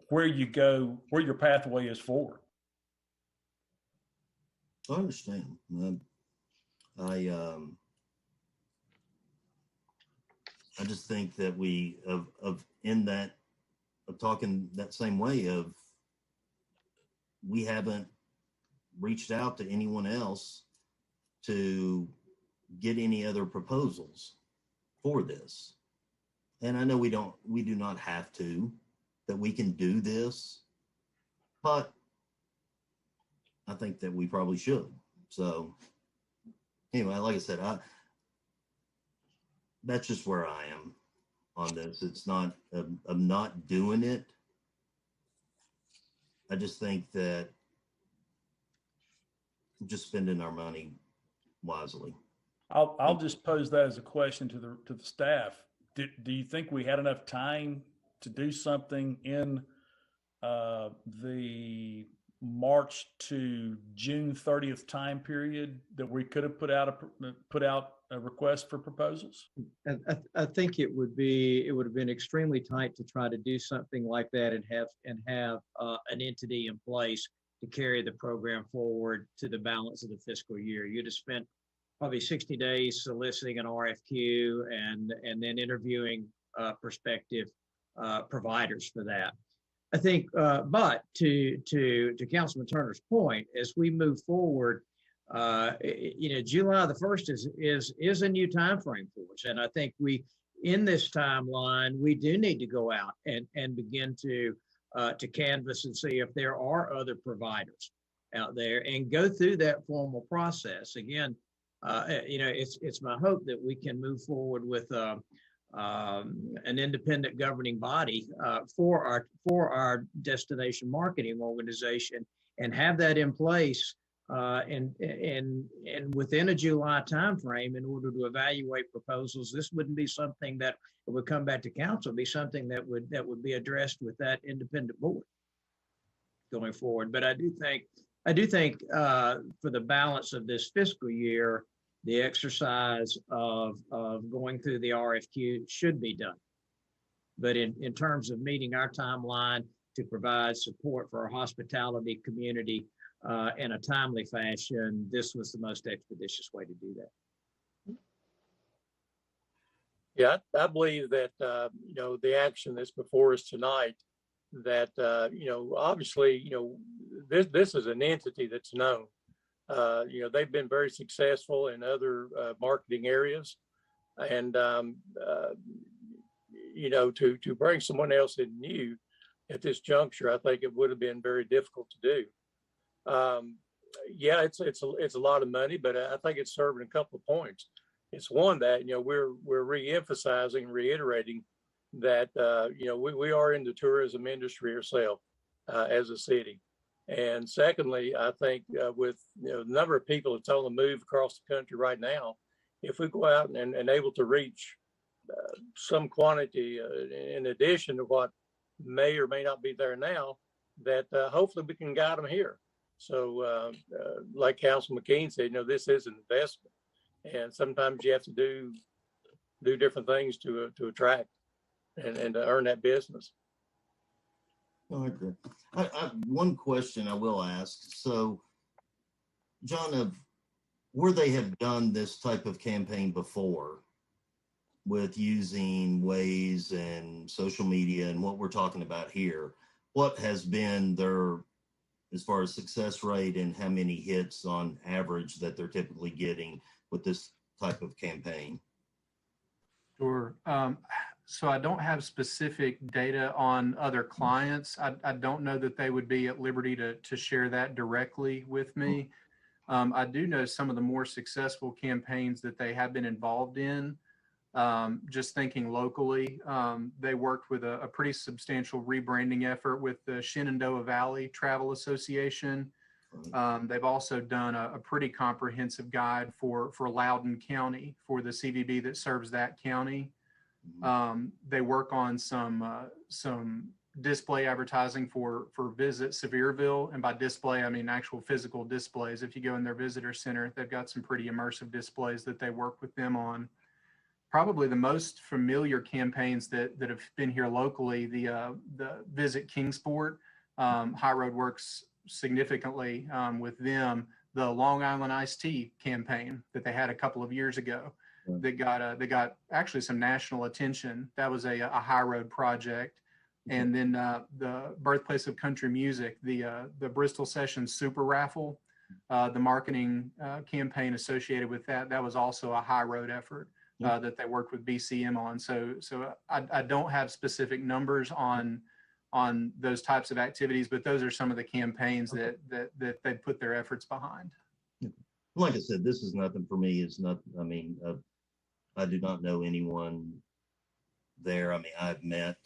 where your pathway is forward. I understand. I just think that talking that same way of, we haven't reached out to anyone else to get any other proposals for this. And I know we do not have to, that we can do this, but I think that we probably should. So anyway, like I said, that's just where I am on this. It's not, I'm not doing it. I just think that I'm just spending our money wisely. I'll just pose that as a question to the staff. Do you think we had enough time to do something in the March to June 30th time period that we could have put out a request for proposals? I think it would have been extremely tight to try to do something like that and have an entity in place to carry the program forward to the balance of the fiscal year. You'd have spent probably 60 days soliciting an RFQ and then interviewing prospective providers for that. I think, but to Councilman Turner's point, as we move forward, July the 1st is a new time frame for us, and I think in this timeline we do need to go out and begin to canvass and see if there are other providers out there and go through that formal process again. It's my hope that we can move forward with an independent governing body for our destination marketing organization and have that in place and within a July timeframe in order to evaluate proposals. This wouldn't be something that would come back to council. It'd be something that would be addressed with that independent board going forward. But I do think for the balance of this fiscal year, the exercise of going through the RFQ should be done. But in terms of meeting our timeline to provide support for our hospitality community in a timely fashion, this was the most expeditious way to do that. Yeah, I believe that, the action that's before us tonight, that, obviously, this is an entity that's known. They've been very successful in other marketing areas, and to bring someone else in new at this juncture, I think it would have been very difficult to do. It's a lot of money, but I think it's serving a couple of points. It's one that we're re-emphasizing, reiterating that we are in the tourism industry ourselves as a city. And secondly, I think with the number of people that's on the move across the country right now, if we go out and able to reach some quantity in addition to what may or may not be there now, that hopefully we can guide them here. So like Councilman McKean said, this is an investment, and sometimes you have to do different things to attract and to earn that business. I agree. One question I will ask. So, John, where they have done this type of campaign before with using Waze and social media and what we're talking about here, what has been their, as far as success rate and how many hits on average that they're typically getting with this type of campaign? Sure. So I don't have specific data on other clients. I don't know that they would be at liberty to share that directly with me. I do know some of the more successful campaigns that they have been involved in. Just thinking locally, they worked with a pretty substantial rebranding effort with the Shenandoah Valley Travel Association. They've also done a pretty comprehensive guide for Loudoun County, for the CVB that serves that county. They work on some display advertising for Visit Sevierville, and by display I mean actual physical displays. If you go in their visitor center, they've got some pretty immersive displays that they work with them on. Probably the most familiar campaigns that have been here locally, the Visit Kingsport, High Road works significantly with them. The Long Island Iced Tea campaign that they had a couple of years ago, that got actually some national attention. That was a High Road project. And then the Birthplace of Country Music, the Bristol Sessions Super Raffle, the marketing campaign associated with that was also a High Road effort that they worked with BCM on. So I don't have specific numbers on on those types of activities, but those are some of the campaigns that they put their efforts behind. Like I said, this is nothing for me. It's not, I mean, I do not know anyone there. I mean, I've met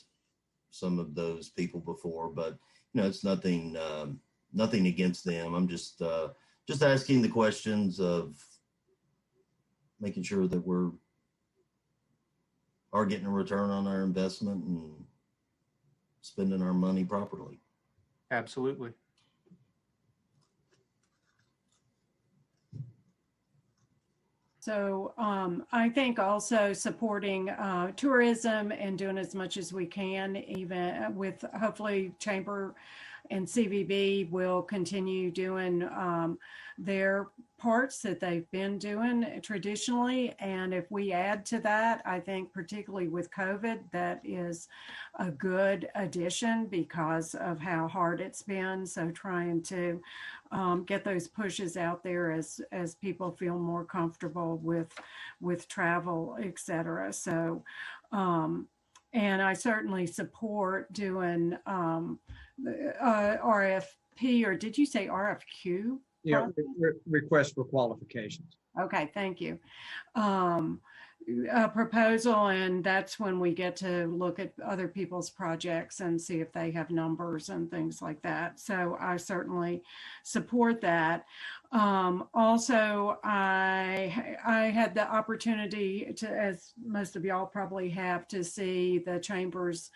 some of those people before, but it's nothing, nothing against them. I'm just asking the questions of making sure that we are getting a return on our investment and spending our money properly. Absolutely. So I think also supporting tourism and doing as much as we can, even with hopefully Chamber and CVB will continue doing their parts that they've been doing traditionally. And if we add to that, I think particularly with COVID, that is a good addition because of how hard it's been. So trying to get those pushes out there as people feel more comfortable with travel, et cetera. So, and I certainly support doing RFP, or did you say RFQ? Yeah, request for qualifications. Okay, thank you. A proposal, and that's when we get to look at other people's projects and see if they have numbers and things like that. So I certainly support that. Also, I had the opportunity to, as most of y'all probably have, to see the Chamber's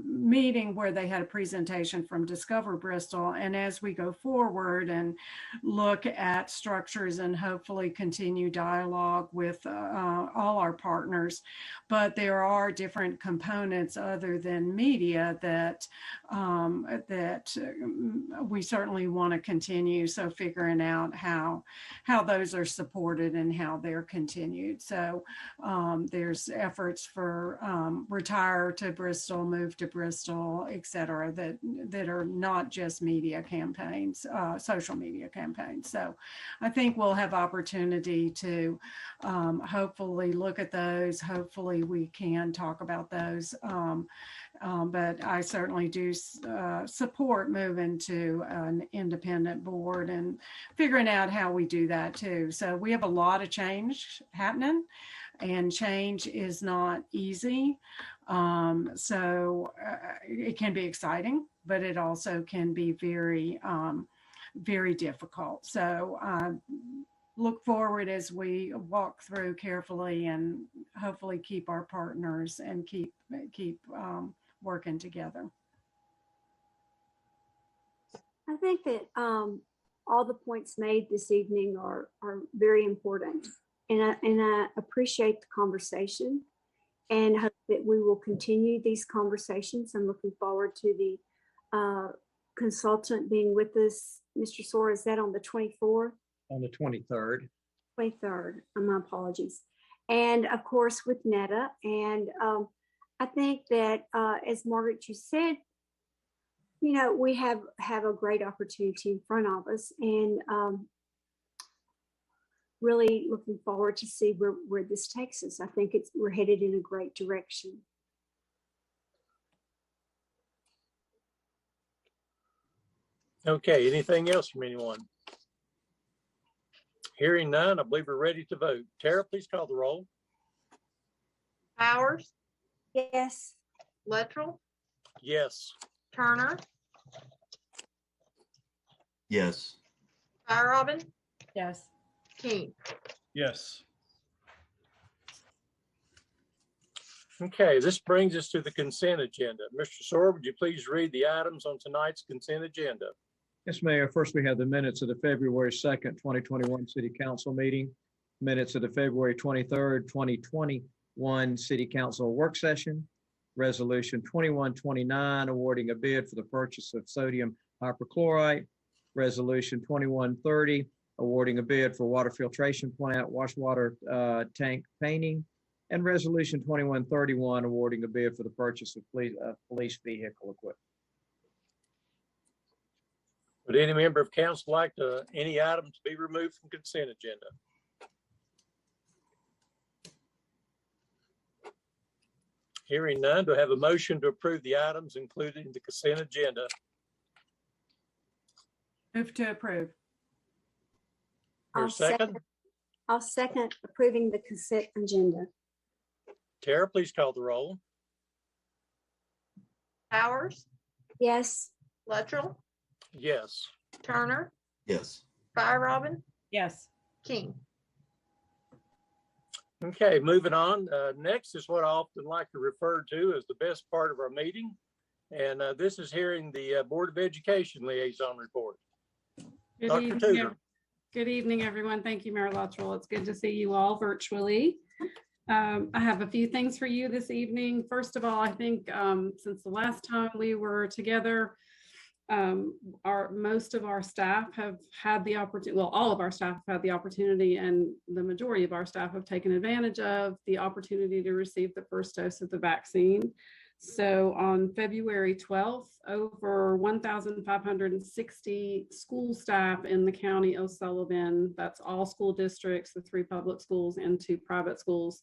meeting where they had a presentation from Discover Bristol. And as we go forward and look at structures and hopefully continue dialogue with all our partners, but there are different components other than media that we certainly want to continue. So figuring out how those are supported and how they're continued. So there's efforts for retire to Bristol, move to Bristol, et cetera, that are not just media campaigns, social media campaigns. So I think we'll have opportunity to hopefully look at those. Hopefully we can talk about those. But I certainly do support moving to an independent board and figuring out how we do that too. So we have a lot of change happening, and change is not easy. So it can be exciting, but it also can be very, very difficult. So look forward as we walk through carefully and hopefully keep our partners and keep working together. I think that all the points made this evening are very important, and I appreciate the conversation, and hope that we will continue these conversations. I'm looking forward to the consultant being with us. Mr. Sora, is that on the 24th? On the 23rd. 23rd, my apologies. And of course with Netta. And I think that as Margaret, you said, we have a great opportunity in front of us, and really looking forward to see where this takes us. I think we're headed in a great direction. Okay, anything else from anyone? Hearing none, I believe we're ready to vote. Tara, please call the roll. Powers, Yes. Luttrell, Yes. Turner, Yes. Robin, Yes. King. Yes. Okay, this brings us to the consent agenda. Mr. Sora, would you please read the items on tonight's consent agenda? Yes, Mayor. First, we have the minutes of the February 2nd, 2021 City Council meeting, minutes of the February 23rd, 2021 City Council work session, Resolution 2129 awarding a bid for the purchase of sodium hypochlorite, Resolution 2130 awarding a bid for water filtration plant, wash water tank painting, and Resolution 2131 awarding a bid for the purchase of police vehicle equipment. Would any member of council like any item to be removed from consent agenda? Hearing none, do I have a motion to approve the items included in the consent agenda? Move to approve. Here, second. I'll second approving the consent agenda. Tara, please call the roll. Bowers, Yes. Luttrell, Yes. Turner, Yes. Fire Robin, Yes. King. Okay, moving on. Next is what I often like to refer to as the best part of our meeting. And this is hearing the Board of Education liaison report. Good Dr. evening, Tudor. good evening, everyone. Thank you, Mayor Luttrell. It's good to see you all virtually. I have a few things for you this evening. First of all, I think since the last time we were together, most of our staff have had the opportunity, well, all of our staff have had the opportunity, and the majority of our staff have taken advantage of the opportunity to receive the first dose of the vaccine. So on February 12th, over 1,560 school staff in the county of Sullivan, that's all school districts, the 3 public schools and 2 private schools,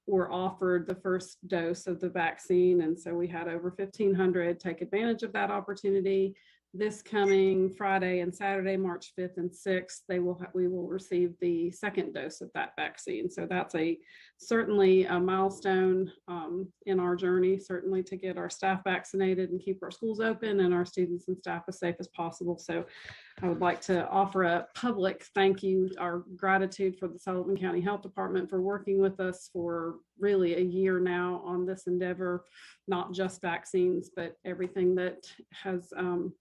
were offered the first dose of the vaccine. And so we had over 1,500 take advantage of that opportunity. This coming Friday and Saturday, March 5th and 6th, we will receive the second dose of that vaccine. So that's certainly a milestone in our journey, certainly to get our staff vaccinated and keep our schools open and our students and staff as safe as possible. So I would like to offer a public thank you, our gratitude for the Sullivan County Health Department for working with us for really a year now on this endeavor, not just vaccines, but everything that has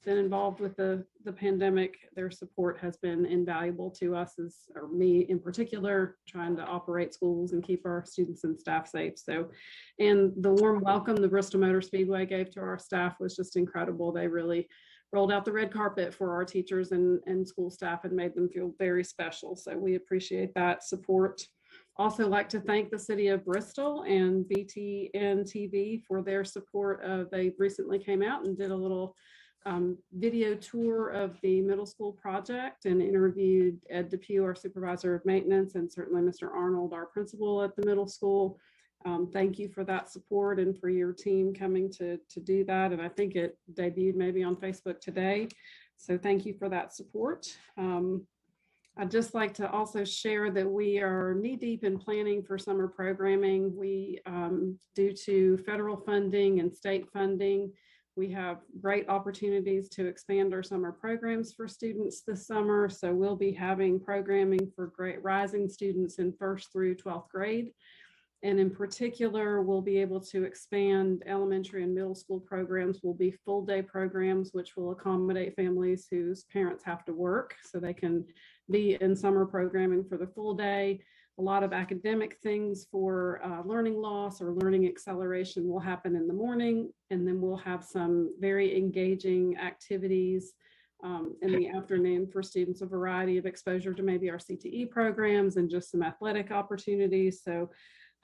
been involved with the pandemic. Their support has been invaluable to us, or me in particular, trying to operate schools and keep our students and staff safe. So, and the warm welcome the Bristol Motor Speedway gave to our staff was just incredible. They really rolled out the red carpet for our teachers and school staff and made them feel very special. So we appreciate that support. Also like to thank the city of Bristol and BTN TV for their support. They recently came out and did a little video tour of the middle school project and interviewed Ed Depew, our supervisor of maintenance, and certainly Mr. Arnold, our principal at the middle school. Thank you for that support and for your team coming to do that. And I think it debuted maybe on Facebook today. So thank you for that support. I'd just like to also share that we are knee deep in planning for summer programming. We, due to federal funding and state funding, we have great opportunities to expand our summer programs for students this summer. So we'll be having programming for great rising students in 1st through 12th grade. And in particular, we'll be able to expand elementary and middle school programs will be full day programs, which will accommodate families whose parents have to work so they can be in summer programming for the full day. A lot of academic things for learning loss or learning acceleration will happen in the morning. And then we'll have some very engaging activities in the afternoon for students, a variety of exposure to maybe our CTE programs and just some athletic opportunities. So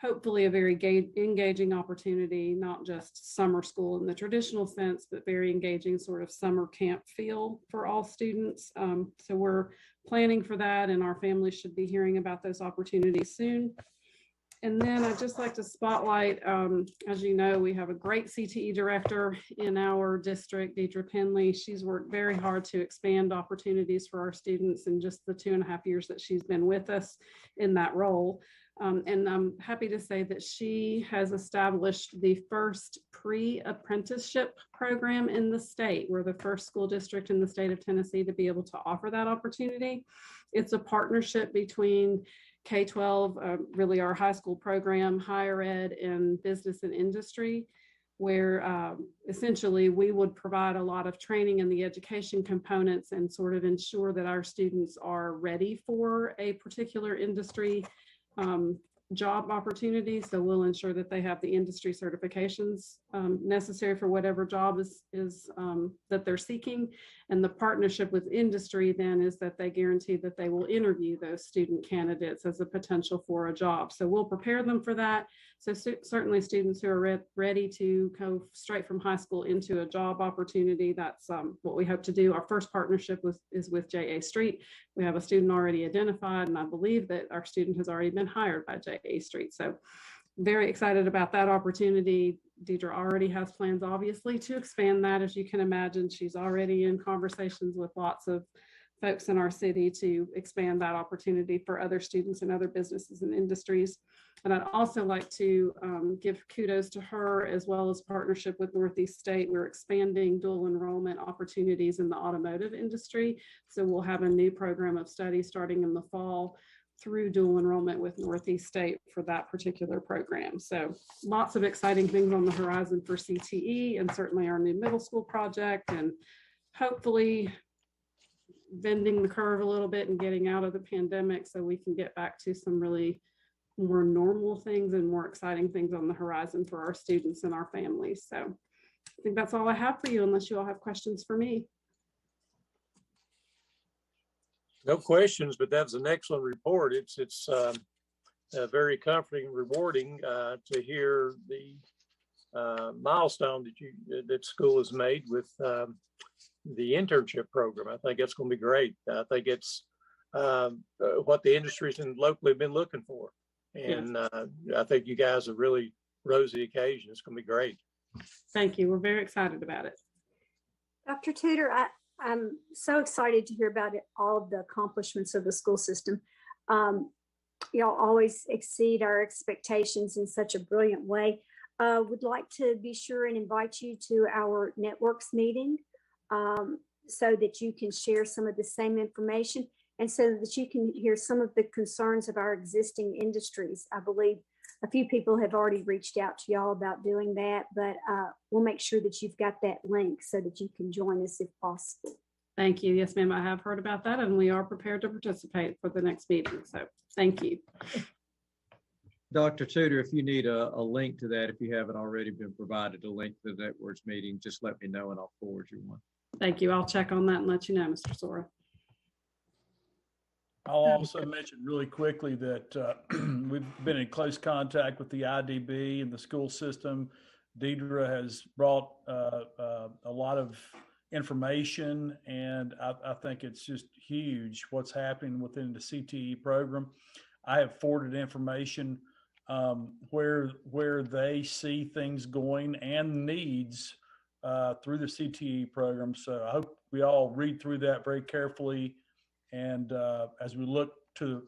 hopefully a very engaging opportunity, not just summer school in the traditional sense, but very engaging sort of summer camp feel for all students. So we're planning for that, and our families should be hearing about those opportunities soon. And then I'd just like to spotlight, as you know, we have a great CTE director in our district, Deidre Penley. She's worked very hard to expand opportunities for our students in just the 2.5 years that she's been with us in that role. And I'm happy to say that she has established the first pre-apprenticeship program in the state. We're the first school district in the state of Tennessee to be able to offer that opportunity. It's a partnership between K-12, really our high school program, higher ed, and business and industry, where essentially we would provide a lot of training in the education components and sort of ensure that our students are ready for a particular industry job opportunity. So we'll ensure that they have the industry certifications necessary for whatever job is that they're seeking. And the partnership with industry then is that they guarantee that they will interview those student candidates as a potential for a job. So we'll prepare them for that. So certainly students who are ready to go straight from high school into a job opportunity, that's what we hope to do. Our first partnership is with J.A. Street. We have a student already identified, and I believe that our student has already been hired by J.A. Street. So very excited about that opportunity. Deidre already has plans, obviously, to expand that. As you can imagine, she's already in conversations with lots of folks in our city to expand that opportunity for other students and other businesses and industries. And I'd also like to give kudos to her, as well as partnership with Northeast State. We're expanding dual enrollment opportunities in the automotive industry. So we'll have a new program of study starting in the fall through dual enrollment with Northeast State for that particular program. So lots of exciting things on the horizon for CTE, and certainly our new middle school project, and hopefully bending the curve a little bit and getting out of the pandemic so we can get back to some really more normal things and more exciting things on the horizon for our students and our families. So I think that's all I have for you, unless you all have questions for me. No questions, but that was an excellent report. It's very comforting and rewarding to hear the milestone that school has made with the internship program. I think it's going to be great. I think it's what the industries and locally have been looking for. And I think you guys have really rose the occasion. It's going to be great. Thank you. We're very excited about it. Dr. Tudor, I'm so excited to hear about it, all of the accomplishments of the school system. Y'all always exceed our expectations in such a brilliant way. Would like to be sure and invite you to our networks meeting so that you can share some of the same information, and so that you can hear some of the concerns of our existing industries. I believe a few people have already reached out to y'all about doing that, but we'll make sure that you've got that link so that you can join us if possible. Thank you. Yes, ma'am, I have heard about that, and we are prepared to participate for the next meeting. So thank you. Dr. Tudor, if you need a link to that, if you haven't already been provided a link to the networks meeting, just let me know and I'll forward you one. Thank you. I'll check on that and let you know, Mr. Sora. I'll also mention really quickly that we've been in close contact with the IDB and the school system. Deidre has brought a lot of information, and I think it's just huge what's happening within the CTE program. I have forwarded information where they see things going and needs through the CTE program. So I hope we all read through that very carefully. And as we look to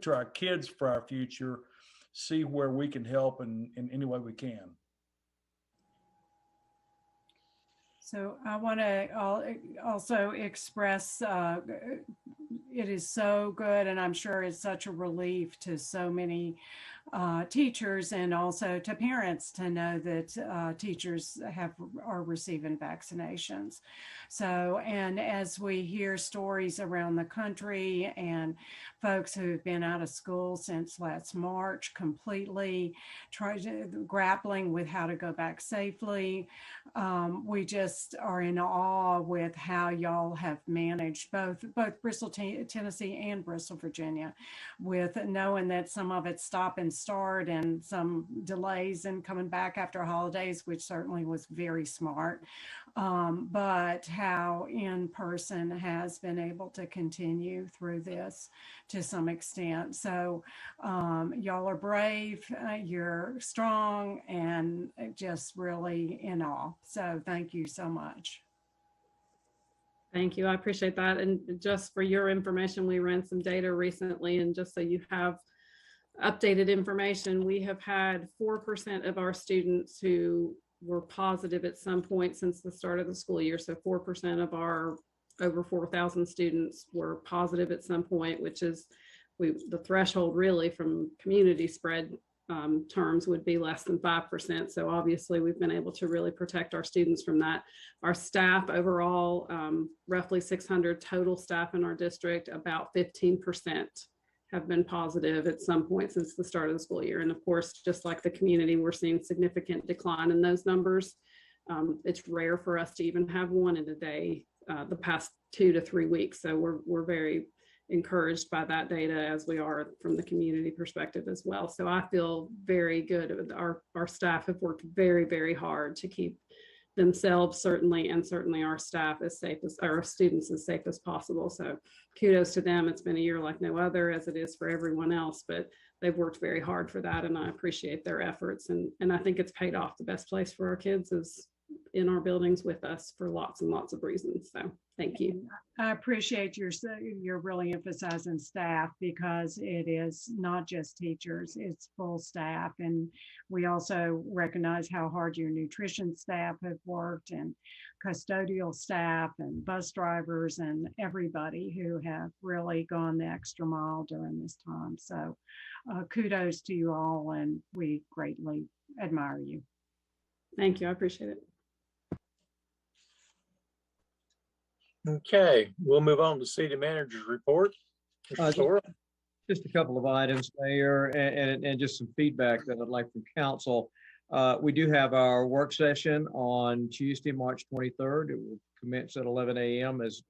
our kids for our future, see where we can help in any way we can. So I want to also express it is so good, and I'm sure it's such a relief to so many teachers and also to parents to know that teachers are receiving vaccinations. So, and as we hear stories around the country and folks who've been out of school since last March, completely grappling with how to go back safely, we just are in awe with how y'all have managed both Bristol, Tennessee and Bristol, Virginia, with knowing that some of it's stop and start and some delays in coming back after holidays, which certainly was very smart. But how in person has been able to continue through this to some extent. So y'all are brave, you're strong, and just really in awe. So thank you so much. Thank you. I appreciate that. And just for your information, we ran some data recently, and just so you have updated information, we have had 4% of our students who were positive at some point since the start of the school year. So 4% of our over 4,000 students were positive at some point, which is the threshold really from community spread terms would be less than 5%. So obviously we've been able to really protect our students from that. Our staff overall, roughly 600 total staff in our district, about 15% have been positive at some point since the start of the school year. And of course, just like the community, we're seeing significant decline in those numbers. It's rare for us to even have one in a day the past 2 to 3 weeks. So we're very encouraged by that data, as we are from the community perspective as well. So I feel very good. Our staff have worked very, very hard to keep themselves certainly, and certainly our staff as safe as our students as safe as possible. So kudos to them. It's been a year like no other, as it is for everyone else, but they've worked very hard for that, and I appreciate their efforts. And I think it's paid off. The best place for our kids is in our buildings with us for lots and lots of reasons. So thank you. I appreciate you're really emphasizing staff, because it is not just teachers, it's full staff. And we also recognize how hard your nutrition staff have worked, and custodial staff and bus drivers and everybody who have really gone the extra mile during this time. So kudos to you all, and we greatly admire you. Thank you. I appreciate it. Okay, we'll move on to city manager's report. Mr. Sora? Just a couple of items, Mayor, and just some feedback that I'd like from council. We do have our work session on Tuesday, March 23rd. It will commence at 11 a.m. as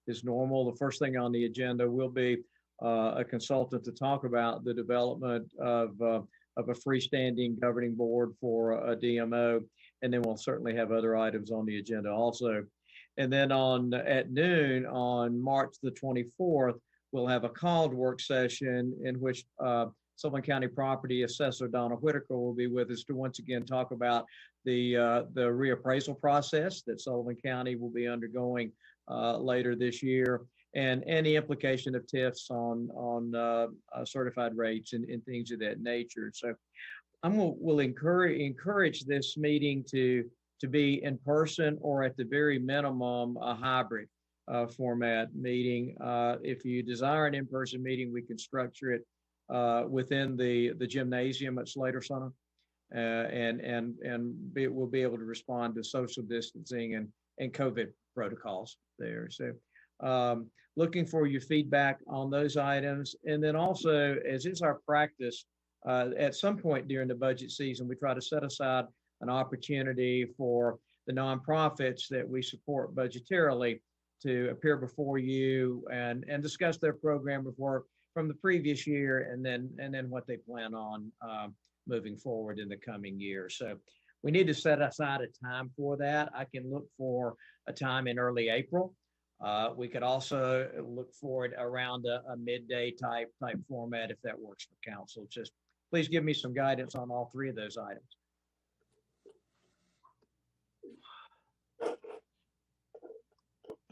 is normal. The first thing on the agenda will be a consultant to talk about the development of a freestanding governing board for a DMO, and then we'll certainly have other items on the agenda also. And then at noon on March the 24th, we'll have a called work session in which Sullivan County Property Assessor Donna Whitaker will be with us to once again talk about the reappraisal process that Sullivan County will be undergoing later this year, and any implication of TIFs on certified rates and things of that nature. So we'll encourage this meeting to be in person, or at the very minimum, a hybrid format meeting. If you desire an in-person meeting, we can structure it within the gymnasium at Slater Center, and we'll be able to respond to social distancing and COVID protocols there. So looking for your feedback on those items. And then also, as is our practice, at some point during the budget season, we try to set aside an opportunity for the nonprofits that we support budgetarily to appear before you and discuss their program of work from the previous year, and then what they plan on moving forward in the coming year. So we need to set aside a time for that. I can look for a time in early April. We could also look for it around a midday type format if that works for council. Just please give me some guidance on all three of those items.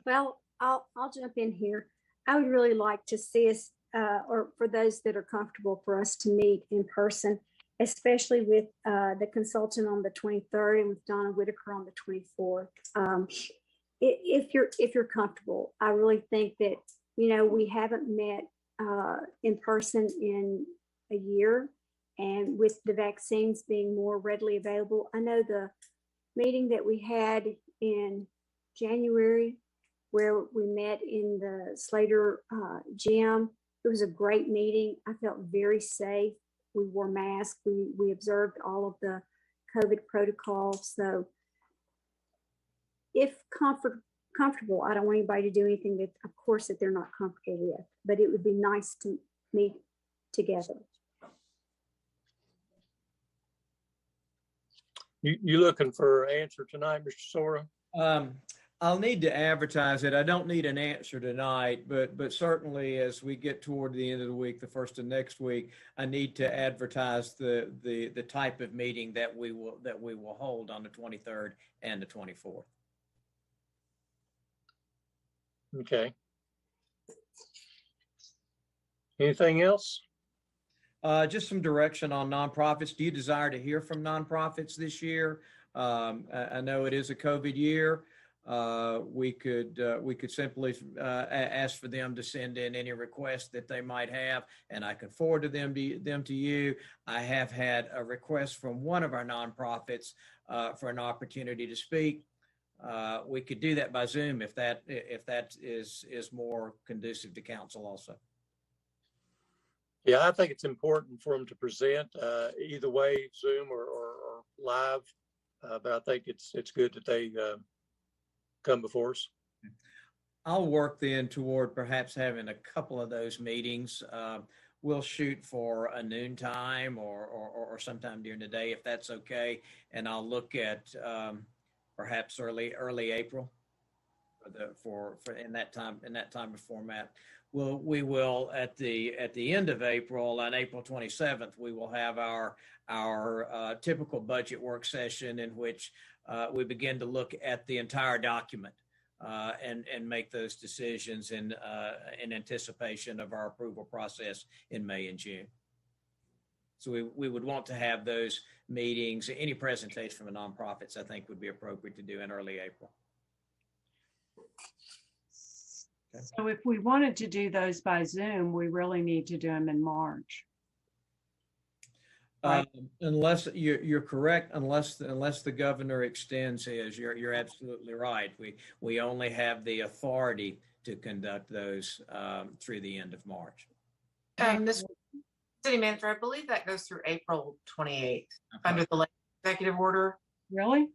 Well, I'll jump in here. I would really like to see us, or for those that are comfortable, for us to meet in person, especially with the consultant on the 23rd and with Donna Whitaker on the 24th. If you're comfortable, I really think that, we haven't met in person in a year, and with the vaccines being more readily available. I know the meeting that we had in January, where we met in the Slater gym. It was a great meeting. I felt very safe. We wore masks. We observed all of the COVID protocols. So if comfortable, I don't want anybody to do anything that, of course, that they're not comfortable with, but it would be nice to meet together. You looking for an answer tonight, Mr. Sora? I'll need to advertise it. I don't need an answer tonight, but certainly as we get toward the end of the week, the first of next week, I need to advertise the type of meeting that we will hold on the 23rd and the 24th. Okay. Anything else? Just some direction on nonprofits. Do you desire to hear from nonprofits this year? I know it is a COVID year. We could simply ask for them to send in any requests that they might have, and I can forward them to you. I have had a request from one of our nonprofits for an opportunity to speak. We could do that by Zoom if that is more conducive to council also. Yeah, I think it's important for them to present either way, Zoom or live. But I think it's good that they come before us. I'll work then toward perhaps having a couple of those meetings. We'll shoot for a noon time or sometime during the day if that's okay. And I'll look at perhaps early April. for in that time and format. We will at the end of April, on April 27th, we will have our typical budget work session in which we begin to look at the entire document and make those decisions in anticipation of our approval process in May and June. So we would want to have those meetings. Any presentation from the nonprofits, I think, would be appropriate to do in early April. Okay. So if we wanted to do those by Zoom, we really need to do them in March. Right? Unless you're correct, unless the governor extends his, you're absolutely right. We only have the authority to conduct those through the end of March. This City Manager, I believe that goes through April 28th under the executive order. Really?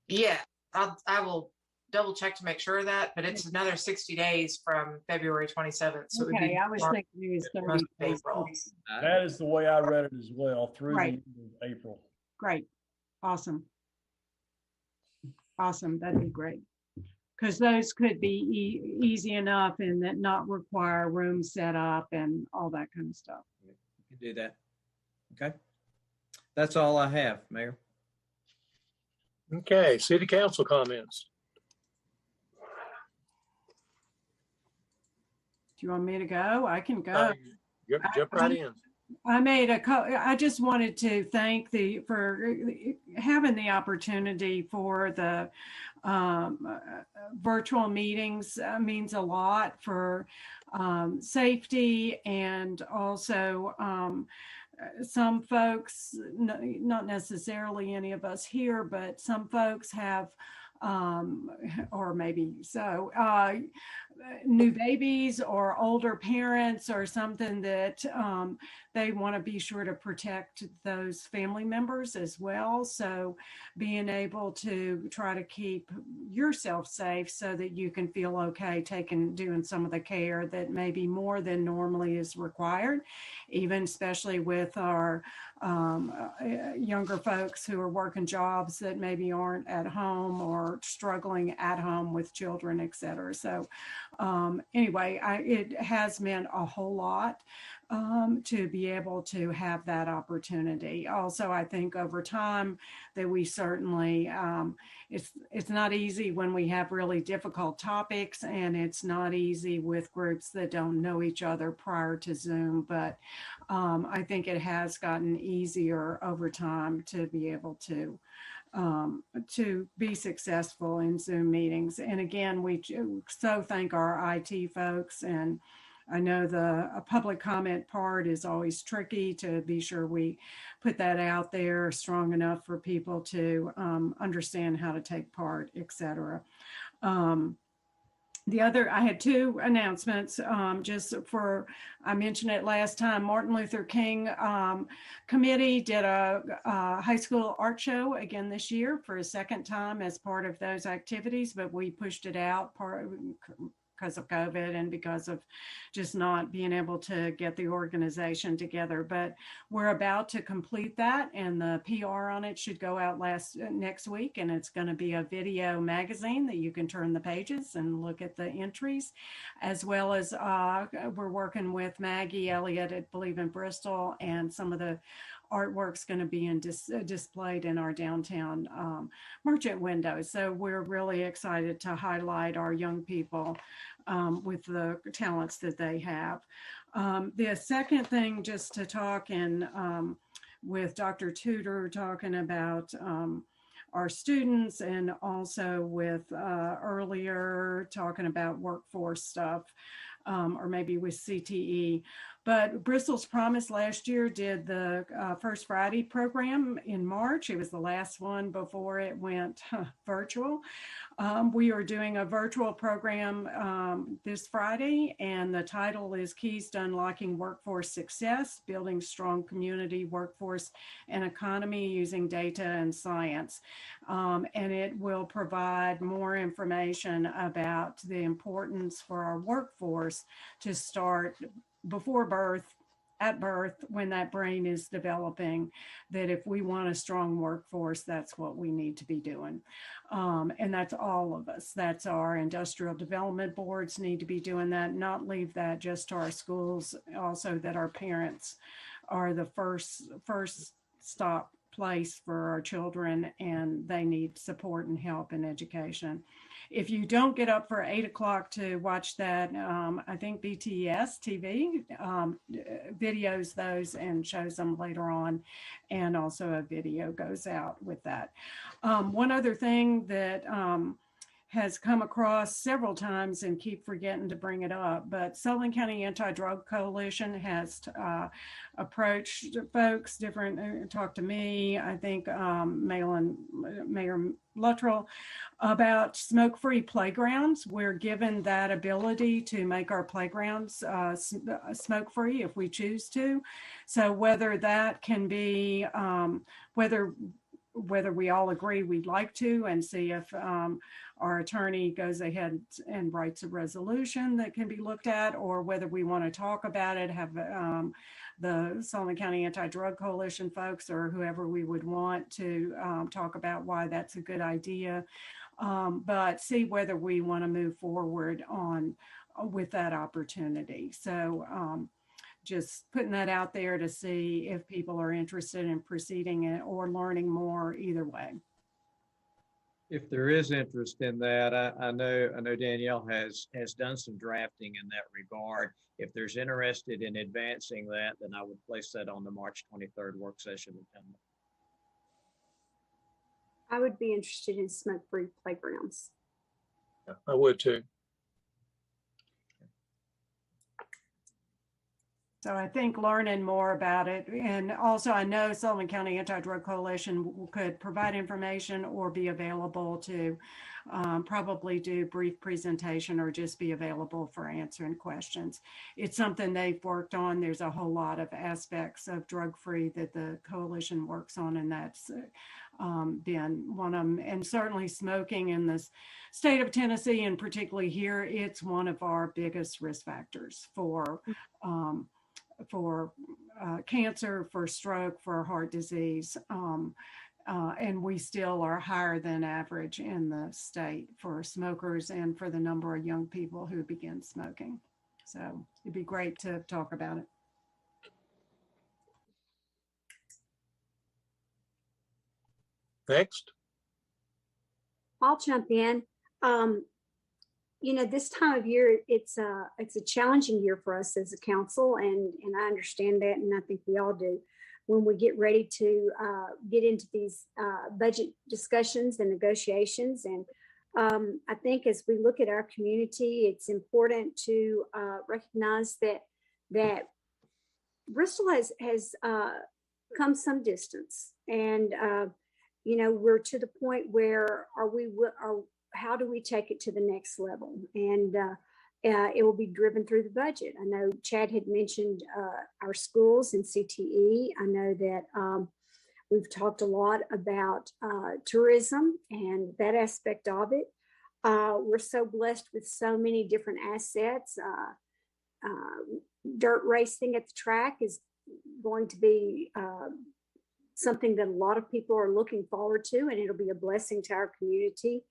Yeah, I will double check to make sure of that, but it's another 60 days from February 27th. So it would Okay, be I was thinking it was 30 days. April. That is the way I read it as well, through the Right. end of April. Great. Awesome. Awesome. That'd be great. Because those could be easy enough and that not require room set up and all that kind of stuff. You can do that. Okay. That's all I have, Mayor. Okay, city council comments. Do you want me to go? I can go. Jump right in. I just wanted to thank for having the opportunity for the virtual meetings. Means a lot for safety, and also some folks, not necessarily any of us here, but some folks have or maybe so, new babies or older parents or something that they want to be sure to protect those family members as well. So being able to try to keep yourself safe so that you can feel okay doing some of the care that maybe more than normally is required, even especially with our younger folks who are working jobs that maybe aren't at home or struggling at home with children, et cetera. So anyway, it has meant a whole lot to be able to have that opportunity. Also, I think over time that we certainly, it's not easy when we have really difficult topics, and it's not easy with groups that don't know each other prior to Zoom, but I think it has gotten easier over time to be able to be successful in Zoom meetings. And again, we so thank our IT folks, and I know the public comment part is always tricky to be sure we put that out there strong enough for people to understand how to take part, et cetera. I had two announcements I mentioned it last time. Martin Luther King Committee did a high school art show again this year for a second time as part of those activities, but we pushed it out because of COVID and because of just not being able to get the organization together. But we're about to complete that, and the PR on it should go out next week, and it's going to be a video magazine that you can turn the pages and look at the entries, as well as we're working with Maggie Elliott at Believe in Bristol, and some of the artwork's going to be displayed in our downtown merchant windows. So we're really excited to highlight our young people with the talents that they have. The second thing, just to talk with Dr. Tudor talking about our students, and also with earlier talking about workforce stuff, or maybe with CTE. But Bristol's Promise last year did the First Friday program in March. It was the last one before it went virtual. We are doing a virtual program this Friday, and the title is Keys to Unlocking Workforce Success, Building Strong Community, Workforce, and Economy Using Data and Science. And it will provide more information about the importance for our workforce to start before birth at birth when that brain is developing, that if we want a strong workforce, that's what we need to be doing. And that's all of us. That's our industrial development boards need to be doing that, not leave that just to our schools. Also that our parents are the first stop place for our children, and they need support and help in education. If you don't get up for 8 o'clock to watch that, I think BTS TV videos those and shows them later on. And also a video goes out with that. One other thing that has come across several times and keep forgetting to bring it up, but Sullivan County Anti-Drug Coalition has approached folks different, talked to me, I think Mayor Luttrell, about smoke-free playgrounds. We're given that ability to make our playgrounds smoke-free if we choose to. So whether that can be, whether we all agree we'd like to, and see if our attorney goes ahead and writes a resolution that can be looked at, or whether we want to talk about it, have the Sullivan County Anti-Drug Coalition folks or whoever we would want to talk about why that's a good idea. But see whether we want to move forward with that opportunity. So just putting that out there to see if people are interested in proceeding it or learning more either way. If there is interest in that, I know Danielle has done some drafting in that regard. If there's interested in advancing that, then I would place that on the March 23rd work session agenda. I would be interested in smoke-free playgrounds. I would too. So I think learning more about it, and also I know Sullivan County Anti-Drug Coalition could provide information or be available to probably do brief presentation or just be available for answering questions. It's something they've worked on. There's a whole lot of aspects of drug-free that the coalition works on, and that's been one of them. And certainly smoking in the state of Tennessee, and particularly here, it's one of our biggest risk factors for cancer, for stroke, for heart disease. And we still are higher than average in the state for smokers and for the number of young people who begin smoking. So it'd be great to talk about it. Next. I'll jump in. You know, this time of year, it's a challenging year for us as a council, and I understand that, and I think we all do. When we get ready to get into these budget discussions and negotiations, and I think as we look at our community, it's important to recognize that Bristol has come some distance, and you know, we're to the point where how do we take it to the next level? And it will be driven through the budget. I know Chad had mentioned our schools and CTE. I know that we've talked a lot about tourism and that aspect of it. We're so blessed with so many different assets. Dirt racing at the track is going to be something that a lot of people are looking forward to, and it'll be a blessing to our community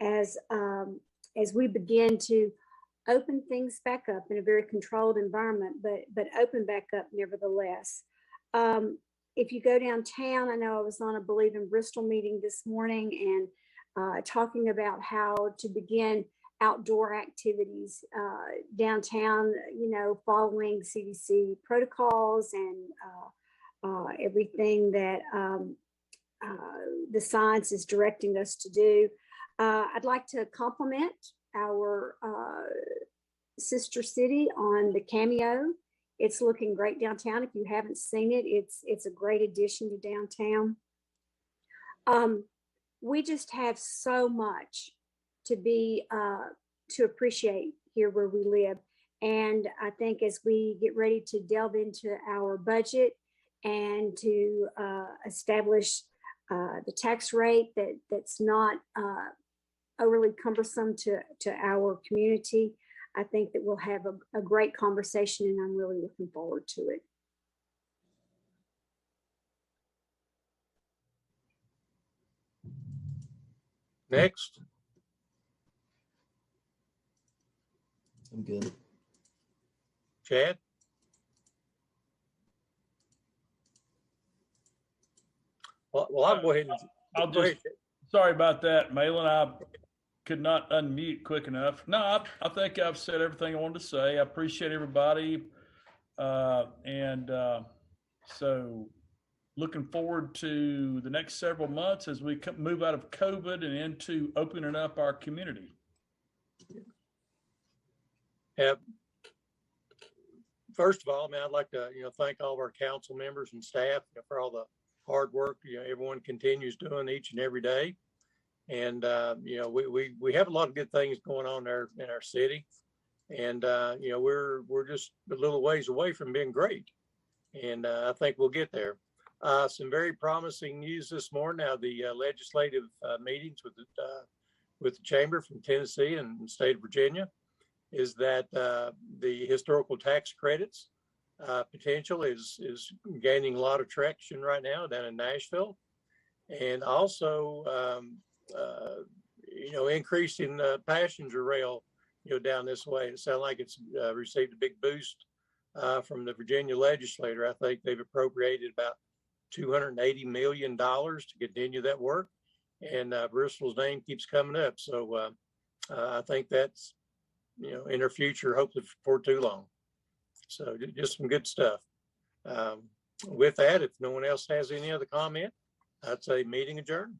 as we begin to open things back up in a very controlled environment, but open back up nevertheless. If you go downtown, I know I was on a Believe in Bristol meeting this morning and talking about how to begin outdoor activities downtown, you know, following CDC protocols and everything that the science is directing us to do. I'd like to compliment our sister city on the Cameo. It's looking great downtown. If you haven't seen it, it's a great addition to downtown. We just have so much to be to appreciate here where we live. And I think as we get ready to delve into our budget and to establish the tax rate that's not overly cumbersome to our community, I think that we'll have a great conversation, and I'm really looking forward to it. Next, I'm good. Chad. Well, I'll go ahead and I'll go just, ahead. sorry about that, Malin. I could not unmute quick enough. No, I think I've said everything I wanted to say. I appreciate everybody. So looking forward to the next several months as we move out of COVID and into opening up our community. First of all, man, I'd like to, thank all of our council members and staff for all the hard work, everyone continues doing each and every day. And, we have a lot of good things going on there in our city. And, we're just a little ways away from being great. And I think we'll get there. Some very promising news this morning. Now, the legislative meetings with the chamber from Tennessee and the state of Virginia is that the historical tax credits potential is gaining a lot of traction right now down in Nashville, and also increasing passenger rail down this way. It sounds like it's received a big boost from the Virginia legislature. I think they've appropriated about $280 million to continue that work, and Bristol's name keeps coming up. So I think that's in our future, hopefully for too long. So just some good stuff. With that, if no one else has any other comment, I'd say meeting adjourned.